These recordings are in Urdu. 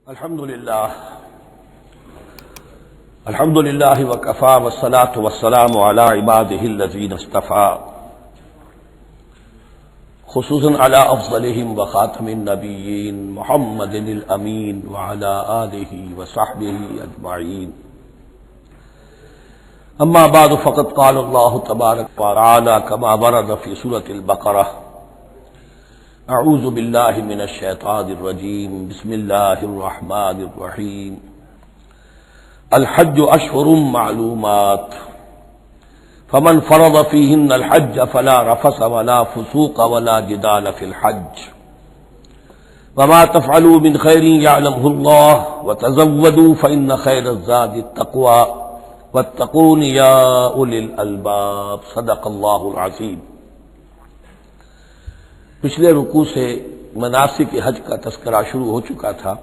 الحمد للہ وکفى والصلاة والسلام على عباده الذین اصطفى خصوصا على افضلهم وخاتم النبیین محمد الامین وعلى آلہ وصحبہ اجمعین اما بعد فقد قال اللہ تبارک وتعالی كما ورد في سورة البقرہ اعوذ باللہ من الشیطان الرجیم بسم اللہ الرحمن الرحیم الحج اشہر معلومات فمن فرض فیہن الحج فلا رفث ولا فسوق ولا جدال فی الحج وما تفعلوا من خیر یعلمہ اللہ وتزودوا فإن خیر الزاد التقوی واتقون یا اولی الالباب صدق اللہ العظیم۔ پچھلے رکوع سے مناسک حج کا تذکرہ شروع ہو چکا تھا،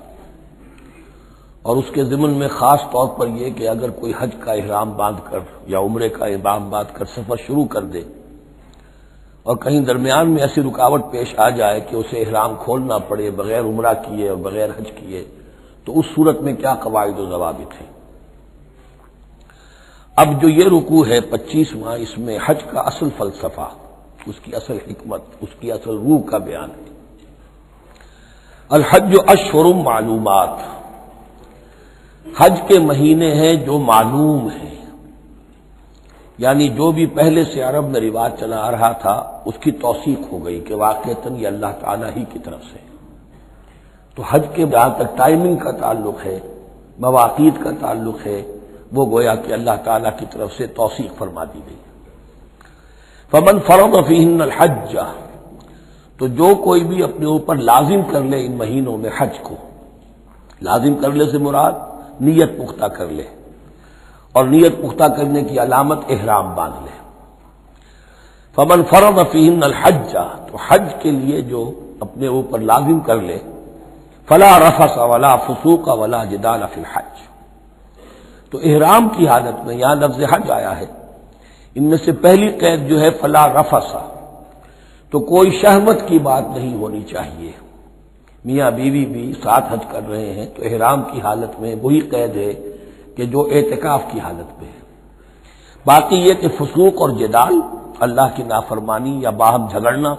اور اس کے ضمن میں خاص طور پر یہ کہ اگر کوئی حج کا احرام باندھ کر یا عمرے کا احرام باندھ کر سفر شروع کر دے اور کہیں درمیان میں ایسی رکاوٹ پیش آ جائے کہ اسے احرام کھولنا پڑے بغیر عمرہ کیے اور بغیر حج کیے، تو اس صورت میں کیا قواعد و ضوابط ہیں۔ اب جو یہ رکوع ہے 25واں، اس میں حج کا اصل فلسفہ، اس کی اصل حکمت، اس کی اصل روح کا بیان ہے۔ الحج اشہر معلومات، حج کے مہینے ہیں جو معلوم ہیں، یعنی جو بھی پہلے سے عرب میں رواج چلا آ رہا تھا اس کی توثیق ہو گئی کہ واقعتاً یہ اللہ تعالیٰ ہی کی طرف سے۔ تو حج کے جہاں تک ٹائمنگ کا تعلق ہے، مواقیت کا تعلق ہے، وہ گویا کہ اللہ تعالیٰ کی طرف سے توثیق فرما دی گئی۔ فمن فرض فیہن الحج، تو جو کوئی بھی اپنے اوپر لازم کر لے ان مہینوں میں حج کو، لازم کر لے سے مراد نیت پختہ کر لے، اور نیت پختہ کرنے کی علامت احرام باندھ لے۔ فمن فرض فیہن الحج، تو حج کے لیے جو اپنے اوپر لازم کر لے، فلا رفث ولا فسوق ولا جدال فی الحج، تو احرام کی حالت میں یہاں لفظ حج آیا ہے، ان میں سے پہلی قید جو ہے فلا رفث، تو کوئی شہوت کی بات نہیں ہونی چاہیے۔ میاں بیوی بھی ساتھ حج کر رہے ہیں تو احرام کی حالت میں وہی قید ہے کہ جو اعتکاف کی حالت میں ہے۔ باقی یہ کہ فسوق اور جدال، اللہ کی نافرمانی یا باہم جھگڑنا،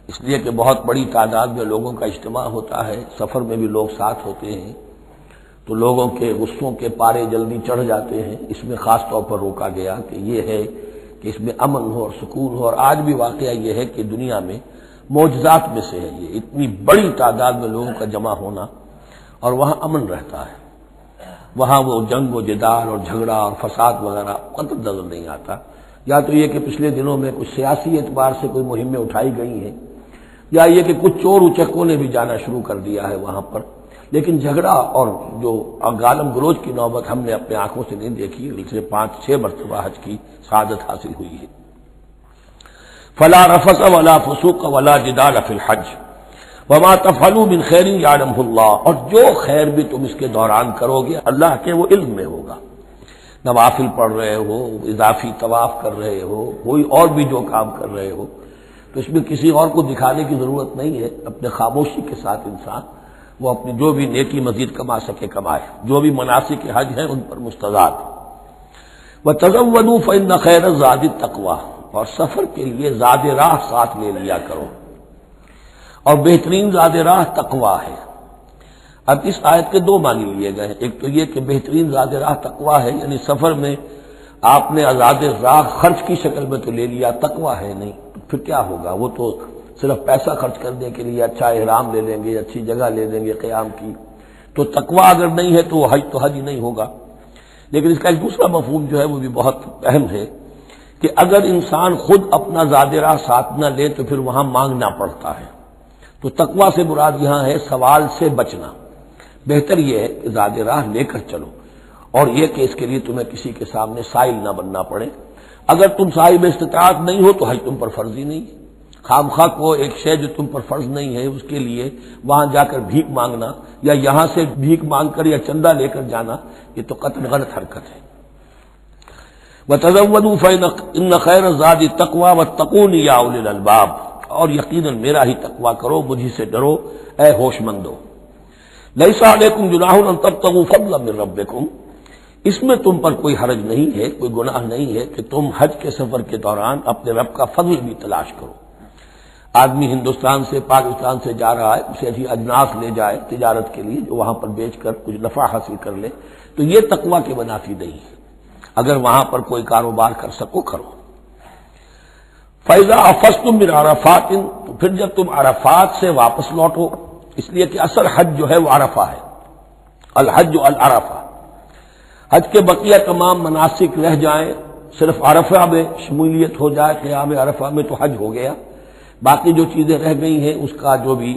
اس لیے کہ بہت بڑی تعداد میں لوگوں کا اجتماع ہوتا ہے، سفر میں بھی لوگ ساتھ ہوتے ہیں، تو لوگوں کے غصوں کے پارے جلدی چڑھ جاتے ہیں، اس میں خاص طور پر روکا گیا کہ یہ ہے کہ اس میں امن ہو اور سکون ہو۔ اور آج بھی واقعہ یہ ہے کہ دنیا میں معجزات میں سے ہے یہ، اتنی بڑی تعداد میں لوگوں کا جمع ہونا، اور وہاں امن رہتا ہے، وہاں وہ جنگ و جدال اور جھگڑا اور فساد وغیرہ قطع نظر نہیں آتا۔ یا تو یہ کہ پچھلے دنوں میں کچھ سیاسی اعتبار سے کوئی مہمیں اٹھائی گئی ہیں، یا یہ کہ کچھ چور اچکوں نے بھی جانا شروع کر دیا ہے وہاں پر، لیکن جھگڑا اور جو گالم گلوچ کی نوبت ہم نے اپنے آنکھوں سے نہیں دیکھی، پچھلے 5-6 مرتبہ حج کی سعادت حاصل ہوئی ہے۔ فلا رفث ولا فسوق ولا جدال فی الحج وما تفعلوا من خیر یعلمہ اللہ، اور جو خیر بھی تم اس کے دوران کرو گے اللہ کے وہ علم میں ہوگا۔ نوافل پڑھ رہے ہو، اضافی طواف کر رہے ہو، کوئی اور بھی جو کام کر رہے ہو، تو اس میں کسی اور کو دکھانے کی ضرورت نہیں ہے، اپنے خاموشی کے ساتھ انسان وہ اپنی جو بھی نیکی مزید کما سکے کمائے، جو بھی مناسک حج ہیں ان پر مستزاد۔ وَتَزَوَّدُوا فَإِنَّ خَيْرَ الزَّادِ التَّقْوَىٰ، اور سفر کے لیے زاد راہ ساتھ لے لیا کرو، اور بہترین زاد راہ تقویٰ ہے۔ اب اس آیت کے 2 معنی لیے گئے ہیں، ایک تو یہ کہ بہترین زاد راہ تقویٰ ہے، یعنی سفر میں آپ نے زاد راہ خرچ کی شکل میں تو لے لیا، تقویٰ ہے نہیں، تو پھر کیا ہوگا؟ وہ تو صرف پیسہ خرچ کرنے کے لیے اچھا احرام لے لیں گے، اچھی جگہ لے لیں گے قیام کی، تو تقویٰ اگر نہیں ہے تو حج تو حج ہی نہیں ہوگا۔ لیکن اس کا ایک دوسرا مفہوم جو ہے وہ بھی بہت اہم ہے کہ اگر انسان خود اپنا زاد راہ ساتھ نہ لے تو پھر وہاں مانگنا پڑتا ہے، تو تقویٰ سے مراد یہاں ہے سوال سے بچنا۔ بہتر یہ ہے کہ زاد راہ لے کر چلو، اور یہ کہ اس کے لیے تمہیں کسی کے سامنے سائل نہ بننا پڑے۔ اگر تم صاحب استطاعت نہیں ہو تو حج تم پر فرض ہی نہیں، خام خواہ کو ایک شے جو تم پر فرض نہیں ہے اس کے لیے وہاں جا کر بھیک مانگنا، یا یہاں سے بھیک مانگ کر یا چندہ لے کر جانا، یہ تو قطعاً غلط حرکت ہے۔ وَتَزَوَّدُوا فَإِنَّ خَيْرَ الزَّادِ التَّقْوَىٰ وَاتَّقُونِ یَا أُولِي الْأَلْبَابِ، اور یقیناً میرا ہی تقویٰ کرو، مجھ ہی سے ڈرو اے ہوش مندو۔ لیس علیکم جناح ان تبتغوا فضلا من ربکم، اس میں تم پر کوئی حرج نہیں ہے، کوئی گناہ نہیں ہے کہ تم حج کے سفر کے دوران اپنے رب کا فضل بھی تلاش کرو۔ آدمی ہندوستان سے پاکستان سے جا رہا ہے، اسے ایسی اجناس لے جائے تجارت کے لیے جو وہاں پر بیچ کر کچھ نفع حاصل کر لے، تو یہ تقویٰ کے منافی نہیں ہے۔ اگر وہاں پر کوئی کاروبار کر سکو کرو۔ فَإِذَا أَفَضْتُم مِّنْ عَرَفَاتٍ، تو پھر جب تم عرفات سے واپس لوٹو، اس لیے کہ اصل حج جو ہے وہ عرفہ ہے، الحج العرفہ۔ حج کے بقیہ تمام مناسک رہ جائیں، صرف عرفہ میں شمولیت ہو جائے، قیام عرفہ میں تو حج ہو گیا، باقی جو چیزیں رہ گئی ہیں اس کا جو بھی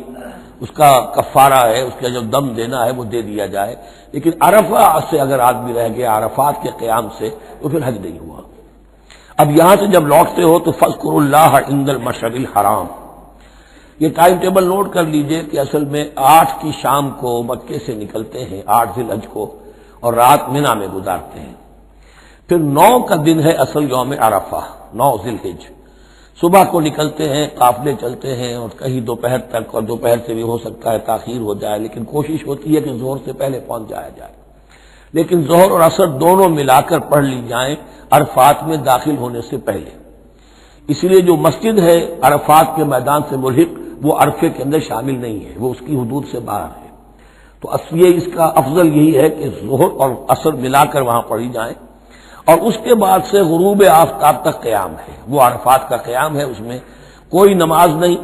اس کا کفارہ ہے، اس کا جو دم دینا ہے وہ دے دیا جائے، لیکن عرفہ سے اگر آدمی رہ گیا عرفات کے قیام سے تو پھر حج نہیں ہوا۔ اب یہاں سے جب لوٹتے ہو تو فاذکروا اللہ عند المشعر الحرام، یہ ٹائم ٹیبل نوٹ کر لیجئے کہ اصل میں 8 کی شام کو مکے سے نکلتے ہیں 8 ذی الحج کو، اور رات مینا میں گزارتے ہیں۔ پھر 9 کا دن ہے اصل یوم عرفہ، 9 ذی الحج، صبح کو نکلتے ہیں، قافلے چلتے ہیں اور کہیں دوپہر تک، اور دوپہر سے بھی ہو سکتا ہے تاخیر ہو جائے، لیکن کوشش ہوتی ہے کہ ظہر سے پہلے پہنچ جایا جائے، لیکن ظہر اور عصر دونوں ملا کر پڑھ لی جائیں عرفات میں داخل ہونے سے پہلے۔ اس لیے جو مسجد ہے عرفات کے میدان سے ملحق وہ عرفے کے اندر شامل نہیں ہے، وہ اس کی حدود سے باہر ہے، تو اصلیے اس کا افضل یہی ہے کہ ظہر اور عصر ملا کر وہاں پڑھی جائیں، اور اس کے بعد سے غروب آفتاب تک قیام ہے، وہ عرفات کا قیام ہے، اس میں کوئی نماز نہیں،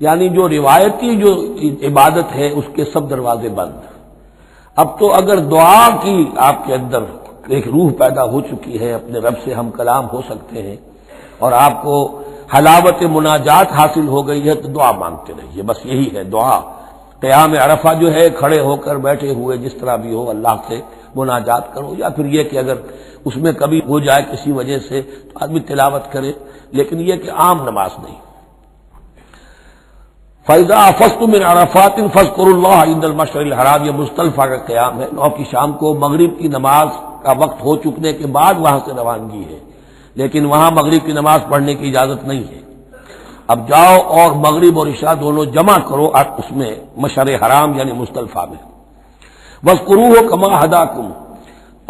یعنی جو روایتی جو عبادت ہے اس کے سب دروازے بند۔ اب تو اگر دعا کی آپ کے اندر ایک روح پیدا ہو چکی ہے، اپنے رب سے ہم کلام ہو سکتے ہیں، اور آپ کو حلاوت مناجات حاصل ہو گئی ہے تو دعا مانگتے رہیے، بس یہی ہے دعا۔ قیام عرفہ جو ہے کھڑے ہو کر بیٹھے ہوئے جس طرح بھی ہو اللہ سے مناجات کرو، یا پھر یہ کہ اگر اس میں کبھی ہو جائے کسی وجہ سے تو آدمی تلاوت کرے، لیکن یہ کہ عام نماز نہیں۔ فَإِذَا أَفَضْتُم مِّنْ عَرَفَاتٍ فَاذْكُرُوا اللَّهَ عِندَ الْمَشْعَرِ الْحَرَامِ، یہ مزدلفہ کا قیام ہے، 9 کی شام کو مغرب کی نماز کا وقت ہو چکنے کے بعد وہاں سے روانگی ہے، لیکن وہاں مغرب کی نماز پڑھنے کی اجازت نہیں ہے۔ اب جاؤ اور مغرب اور عشاء دونوں جمع کرو آپ اس میں مشعر حرام یعنی مزدلفہ میں۔ وَاذْكُرُوهُ كَمَا هَدَاكُمْ،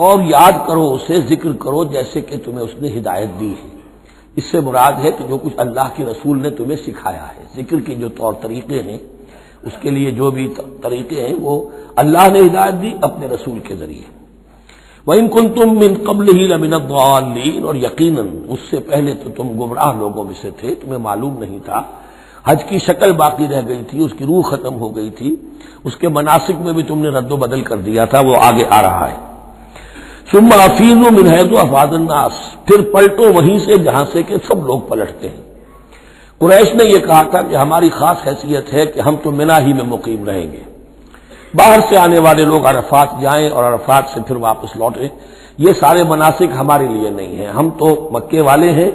اور یاد کرو اسے، ذکر کرو جیسے کہ تمہیں اس نے ہدایت دی ہے۔ اس سے مراد ہے کہ جو کچھ اللہ کے رسول نے تمہیں سکھایا ہے، ذکر کے جو طور طریقے ہیں، اس کے لیے جو بھی طریقے ہیں وہ اللہ نے ہدایت دی اپنے رسول کے ذریعے۔ وَإِن كُنتُم مِّن قَبْلِهِ لَمِنَ الضَّالِّينَ، اور یقیناً اس سے پہلے تو تم گمراہ لوگوں میں سے تھے، تمہیں معلوم نہیں تھا، حج کی شکل باقی رہ گئی تھی، اس کی روح ختم ہو گئی تھی، اس کے مناسک میں بھی تم نے رد و بدل کر دیا تھا، وہ آگے آ رہا ہے۔ ثم افیضوا من حیث افاض الناس، پھر پلٹو وہیں سے جہاں سے کہ سب لوگ پلٹتے ہیں۔ قریش نے یہ کہا تھا کہ ہماری خاص حیثیت ہے کہ ہم تو منا ہی میں مقیم رہیں گے، باہر سے آنے والے لوگ عرفات جائیں اور عرفات سے پھر واپس لوٹیں، یہ سارے مناسک ہمارے لیے نہیں ہیں، ہم تو مکے والے ہیں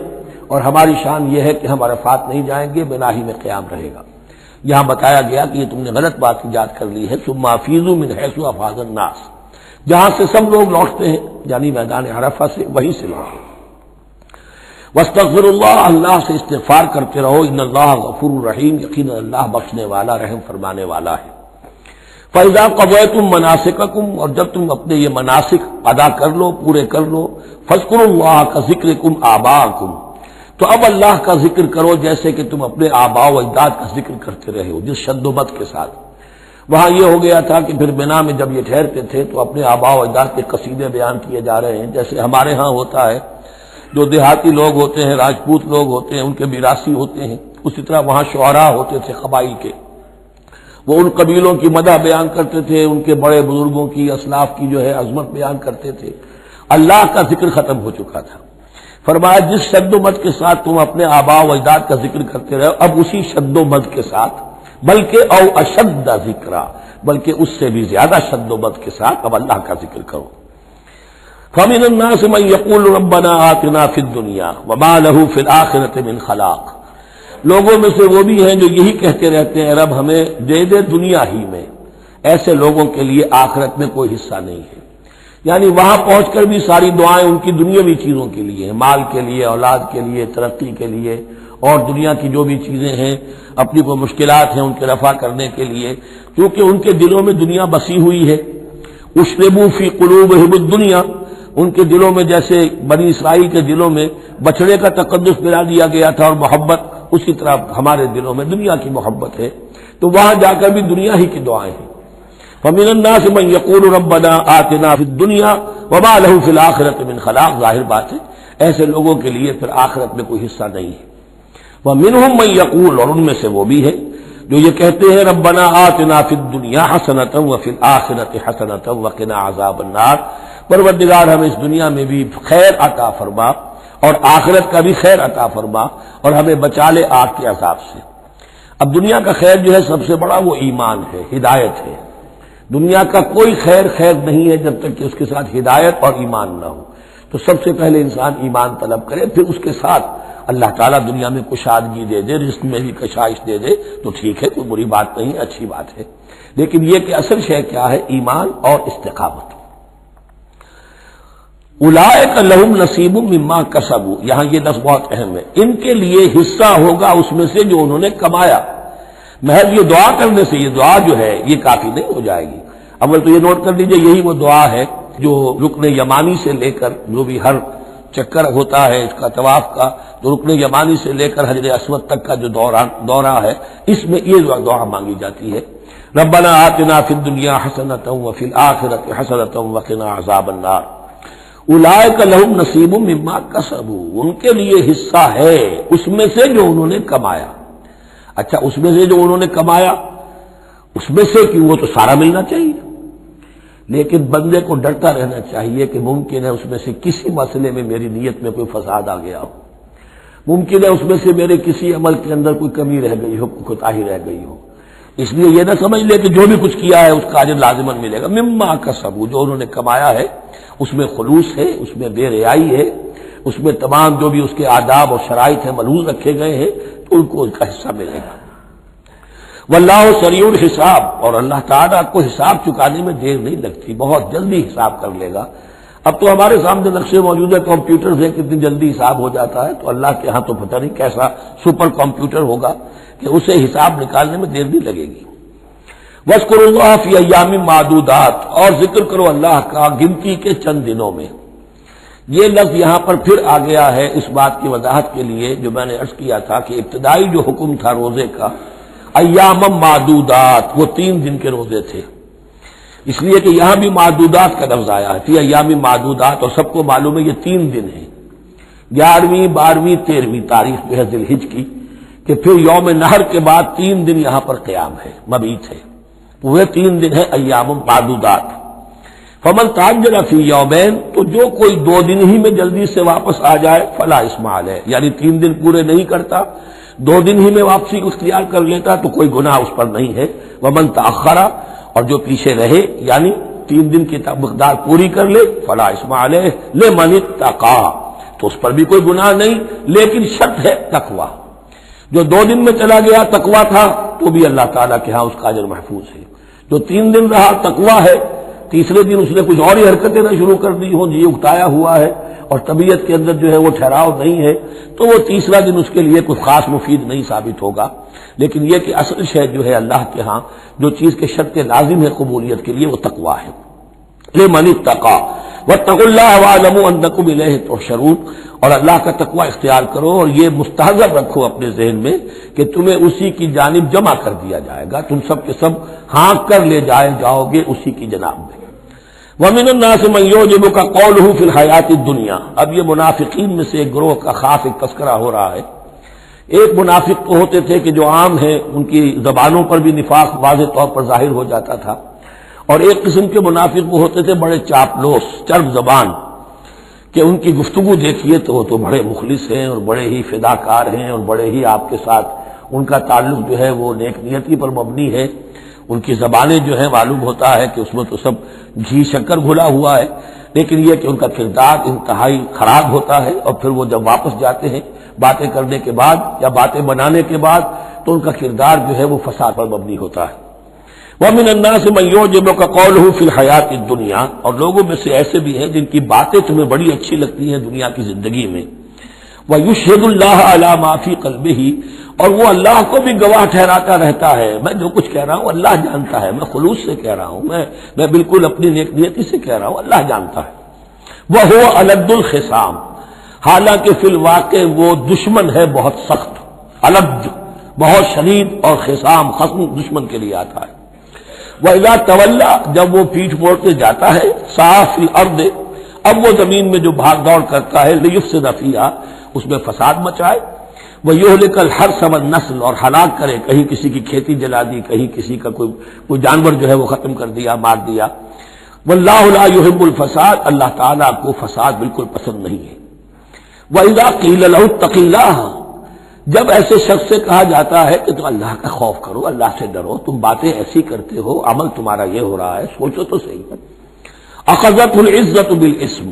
اور ہماری شان یہ ہے کہ ہم عرفات نہیں جائیں گے، منا ہی میں قیام رہے گا۔ یہاں بتایا گیا کہ یہ تم نے غلط بات ایجاد کر لی ہے، ثم افیضوا من حیث افاض الناس، جہاں سے سب لوگ لوٹتے ہیں یعنی میدان عرفہ سے، وہیں سے لوٹیں۔ واستغفروا اللہ، اللہ سے استغفار کرتے رہو، ان اللہ غفور رحیم، یقینا اللہ بخشنے والا رحم فرمانے والا ہے۔ فَإِذَا قَضَيْتُم مَّنَاسِكَكُمْ، اور جب تم اپنے یہ مناسک ادا کر لو، پورے کر لو، فاذکروا اللہ کذکرکم آباءکم، تو اب اللہ کا ذکر کرو جیسے کہ تم اپنے آباء و اجداد کا ذکر کرتے رہے ہو، جس شد و بد کے ساتھ۔ وہاں یہ ہو گیا تھا کہ پھر بنا میں جب یہ ٹھہرتے تھے تو اپنے آباء و اجداد کے قصیدے بیان کیے جا رہے ہیں، جیسے ہمارے ہاں ہوتا ہے، جو دیہاتی لوگ ہوتے ہیں، راجپوت لوگ ہوتے ہیں، ان کے میراثی ہوتے ہیں، اسی طرح وہاں شعراء ہوتے تھے قبائل کے، وہ ان قبیلوں کی مدح بیان کرتے تھے، ان کے بڑے بزرگوں کی، اسلاف کی جو ہے عظمت بیان کرتے تھے۔ اللہ کا ذکر ختم ہو چکا تھا، فرمایا جس شد و مد کے ساتھ تم اپنے آباء و اجداد کا ذکر کرتے رہے، اب اسی شد و مد کے ساتھ، بلکہ او اشد ذکرا، بلکہ اس سے بھی زیادہ شد و مد کے ساتھ اب اللہ کا ذکر کرو۔ فَمِنَ النَّاسِ مَن يَقُولُ رَبَّنَا آتِنَا فِي الدُّنْيَا وَمَا لَهُ فِي الْآخِرَةِ مِنْ خَلَاقٍ، لوگوں میں سے وہ بھی ہیں جو یہی کہتے رہتے ہیں رب ہمیں دے دے دنیا ہی میں، ایسے لوگوں کے لیے آخرت میں کوئی حصہ نہیں ہے، یعنی وہاں پہنچ کر بھی ساری دعائیں ان کی دنیاوی چیزوں کے لیے ہیں، مال کے لیے، اولاد کے لیے، ترقی کے لیے، اور دنیا کی جو بھی چیزیں ہیں، اپنی کوئی مشکلات ہیں ان کے رفع کرنے کے لیے، کیونکہ ان کے دلوں میں دنیا بسی ہوئی ہے۔ اشربوا فی قلوبہم الدنیا، ان کے دلوں میں جیسے بنی اسرائیل کے دلوں میں بچڑے کا تقدس ملا دیا گیا تھا اور محبت، اسی طرح ہمارے دلوں میں دنیا کی محبت ہے، تو وہاں جا کر بھی دنیا ہی کی دعائیں ہیں۔ فَمِنَ النَّاسِ مَن يَقُولُ رَبَّنَا آتِنَا فِي الدُّنْيَا وَمَا لَهُ فِي الْآخِرَةِ مِنْ خَلَاقٍ، ظاہر بات ہے ایسے لوگوں کے لیے پھر آخرت میں کوئی حصہ نہیں ہے۔ وَمِنْهُم مَن يَقُولُ، اور ان میں سے وہ بھی ہے جو یہ کہتے ہیں ربنا آتنا فی الدنیا حسنۃ وفی الآخرۃ حسنۃ وقنا عذاب النار، پروردگار ہمیں اس دنیا میں بھی خیر عطا فرما اور آخرت کا بھی خیر عطا فرما اور ہمیں بچا لے آگ کے عذاب سے۔ اب دنیا کا خیر جو ہے سب سے بڑا وہ ایمان ہے، ہدایت ہے۔ دنیا کا کوئی خیر نہیں ہے جب تک کہ اس کے ساتھ ہدایت اور ایمان نہ ہو، تو سب سے پہلے انسان ایمان طلب کرے، پھر اس کے ساتھ اللہ تعالیٰ دنیا میں کشادگی دے دے، رزق میں بھی کشائش دے دے تو ٹھیک ہے، کوئی بری بات نہیں، اچھی بات ہے، لیکن یہ کہ اصل شے کیا ہے؟ ایمان اور استقامت۔ اولئک لہم نصیب مما کسبوا، یہاں یہ لفظ بہت اہم ہے، ان کے لیے حصہ ہوگا اس میں سے جو انہوں نے کمایا۔ محض یہ دعا کرنے سے یہ دعا جو ہے یہ کافی نہیں ہو جائے گی۔ اول تو یہ نوٹ کر لیجئے یہی وہ دعا ہے جو رکن یمانی سے لے کر جو بھی ہر چکر ہوتا ہے اس کا طواف کا، تو رکن یمانی سے لے کر حجر اسود تک کا جو دورہ ہے، اس میں یہ دعا مانگی جاتی ہے، ربنا آتنا فی الدنیا حسنۃ وفی الآخرۃ حسنۃ وقنا عذاب النار۔ اولئک لہم نصیب مما کسبوا، ان کے لیے حصہ ہے اس میں سے جو انہوں نے کمایا۔ اچھا، اس میں سے جو انہوں نے کمایا، اس میں سے کہ وہ تو سارا ملنا چاہیے، لیکن بندے کو ڈرتا رہنا چاہیے کہ ممکن ہے اس میں سے کسی مسئلے میں میری نیت میں کوئی فساد آ گیا ہو، ممکن ہے اس میں سے میرے کسی عمل کے اندر کوئی کمی رہ گئی ہو، کوئی کوتاہی رہ گئی ہو، اس لیے یہ نہ سمجھ لے کہ جو بھی کچھ کیا ہے اس کا اجر لازماً ملے گا۔ مما کسبوا، جو انہوں نے کمایا ہے اس میں خلوص ہے، اس میں بے رعائی ہے، اس میں تمام جو بھی اس کے آداب اور شرائط ہیں ملحوظ رکھے گئے ہیں، تو ان کو ان کا حصہ ملے گا۔ واللہ سریع الحساب، اور اللہ تعالیٰ کو حساب چکانے میں دیر نہیں لگتی، بہت جلدی حساب کر لے گا۔ اب تو ہمارے سامنے نقشے موجود ہے، کمپیوٹر سے کتنی جلدی حساب ہو جاتا ہے، تو اللہ کے ہاں تو پتہ نہیں کیسا سپر کمپیوٹر ہوگا کہ اسے حساب نکالنے میں دیر نہیں لگے گی۔ وَاذْكُرُوا اللَّهَ فِي أَيَّامٍ مَّعْدُودَاتٍ، اور ذکر کرو اللہ کا گنتی کے چند دنوں میں۔ یہ لفظ یہاں پر پھر آ گیا ہے اس بات کی وضاحت کے لیے جو میں نے عرض کیا تھا کہ ابتدائی جو حکم تھا روزے کا، ایام معدودات، وہ 3 دن کے روزے تھے، اس لیے کہ یہاں بھی معدودات کا لفظ آیا ہے، فی ایام معدودات، اور سب کو معلوم ہے یہ 3 دن ہیں، 11ویں 12ویں 13ویں تاریخ جو ہے ذی الحج کی، کہ پھر یوم نحر کے بعد 3 دن یہاں پر قیام ہے، مبیت ہے، وہ 3 دن ہے ایام معدودات۔ فمن تعجل فی یومین، تو جو کوئی 2 دن ہی میں جلدی سے واپس آ جائے فلا اثم علیہ، یعنی 3 دن پورے نہیں کرتا، 2 دن ہی میں واپسی کو اختیار کر لیتا تو کوئی گناہ اس پر نہیں ہے۔ ومن تأخر، اور جو پیچھے رہے یعنی 3 دن کی مقدار پوری کر لے فلا اثم علیہ لمن اتقى، تو اس پر بھی کوئی گناہ نہیں، لیکن شرط ہے تقوی۔ جو 2 دن میں چلا گیا تقوی تھا تو بھی اللہ تعالیٰ کے ہاں اس کا اجر محفوظ ہے، جو 3 دن رہا تقوی ہے، تیسرے دن اس نے کچھ اور ہی حرکتیں نہ شروع کر دی ہوں، جی اکتایا ہوا ہے اور طبیعت کے اندر جو ہے وہ ٹھہراؤ نہیں ہے، تو وہ تیسرا دن اس کے لیے کچھ خاص مفید نہیں ثابت ہوگا، لیکن یہ کہ اصل شے جو ہے اللہ کے ہاں جو چیز کے شرط لازم ہے قبولیت کے لیے وہ تقوی ہے۔ لمن اتقى واتقوا الله واعلموا انکم الیہ تحشرون، اور اللہ کا تقوی اختیار کرو اور یہ مستحضر رکھو اپنے ذہن میں کہ تمہیں اسی کی جانب جمع کر دیا جائے گا، تم سب کے سب ہانک کر لے جاؤ گے اسی کی جناب میں۔ وَمِنَ النَّاسِ مَن يُعْجِبُكَ قَوْلُهُ فِي الْحَيَاةِ الدُّنْيَا، اب یہ منافقین میں سے ایک گروہ کا خاص ایک تذکرہ ہو رہا ہے۔ ایک منافق تو ہوتے تھے کہ جو عام ہیں، ان کی زبانوں پر بھی نفاق واضح طور پر ظاہر ہو جاتا تھا، اور ایک قسم کے منافق وہ ہوتے تھے بڑے چاپلوس، چرب زبان، کہ ان کی گفتگو دیکھیے تو وہ تو بڑے مخلص ہیں اور بڑے ہی فداکار ہیں اور بڑے ہی آپ کے ساتھ ان کا تعلق جو ہے وہ نیک نیتی پر مبنی ہے، ان کی زبانیں جو ہیں معلوم ہوتا ہے کہ اس میں تو سب گھی شکر گھلا ہوا ہے، لیکن یہ کہ ان کا کردار انتہائی خراب ہوتا ہے، اور پھر وہ جب واپس جاتے ہیں باتیں کرنے کے بعد یا باتیں بنانے کے بعد تو ان کا کردار جو ہے وہ فساد پر مبنی ہوتا ہے۔ وَمِنَ النَّاسِ مَن يُعْجِبُكَ قَوْلُهُ فِي الْحَيَاةِ الدُّنْيَا، اور لوگوں میں سے ایسے بھی ہیں جن کی باتیں تمہیں بڑی اچھی لگتی ہیں دنیا کی زندگی میں، وَيُشْهِدُ اللَّهَ عَلَى مَا فِي قَلْبِهِ، اور وہ اللہ کو بھی گواہ ٹھہراتا رہتا ہے، میں جو کچھ کہہ رہا ہوں اللہ جانتا ہے، میں خلوص سے کہہ رہا ہوں، میں بالکل اپنی نیک نیتی سے کہہ رہا ہوں، اللہ جانتا ہے۔ وَهُوَ أَلَدُّ الْخِصَامِ، حالانکہ فی الواقع وہ دشمن ہے بہت سخت، الد بہت شدید، اور خصام خصم دشمن کے لیے آتا ہے۔ وَإِذَا تَوَلَّى، جب وہ پیٹھ موڑ کے جاتا ہے، سعى فی الارض، اب وہ زمین میں جو بھاگ دوڑ کرتا ہے، لیفسد فیہا، اس میں فساد مچائے، وَيُهْلِكَ الْحَرْثَ وَالنَّسْلَ، اور ہلاک کرے، کہیں کسی کی کھیتی جلا دی، کہیں کسی کا کوئی جانور جو ہے وہ ختم کر دیا، مار دیا۔ وَاللَّهُ لَا يُحِبُّ الْفَسَادَ، اللہ تعالیٰ کو فساد بالکل پسند نہیں ہے۔ وَإِذَا قِيلَ لَهُ اتَّقِ اللَّهَ، جب ایسے شخص سے کہا جاتا ہے کہ تم اللہ کا خوف کرو، اللہ سے ڈرو، تم باتیں ایسی کرتے ہو، عمل تمہارا یہ ہو رہا ہے، سوچو تو صحیح۔ اخذت العزت بالاسم،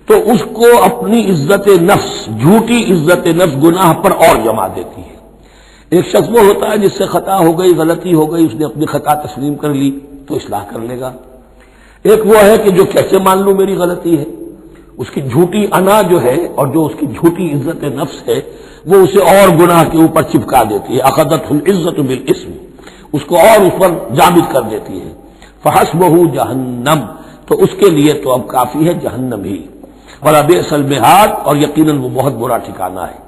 تو اس کو اپنی عزت نفس، جھوٹی عزت نفس گناہ پر اور جما دیتی ہے۔ ایک شخص وہ ہوتا ہے جس سے خطا ہو گئی، غلطی ہو گئی، اس نے اپنی خطا تسلیم کر لی تو اصلاح کر لے گا۔ ایک وہ ہے کہ جو کیسے مان لوں میری غلطی ہے، اس کی جھوٹی انا جو ہے اور جو اس کی جھوٹی عزت نفس ہے وہ اسے اور گناہ کے اوپر چپکا دیتی ہے۔ اخذت العزت بالاسم، اس کو اور اس پر جامد کر دیتی ہے۔ فحسبہ جہنم، تو اس کے لیے تو اب کافی ہے جہنم ہی، وَلَبِئْسَ الْمِہَادُ، اور یقیناً وہ بہت برا ٹھکانہ ہے۔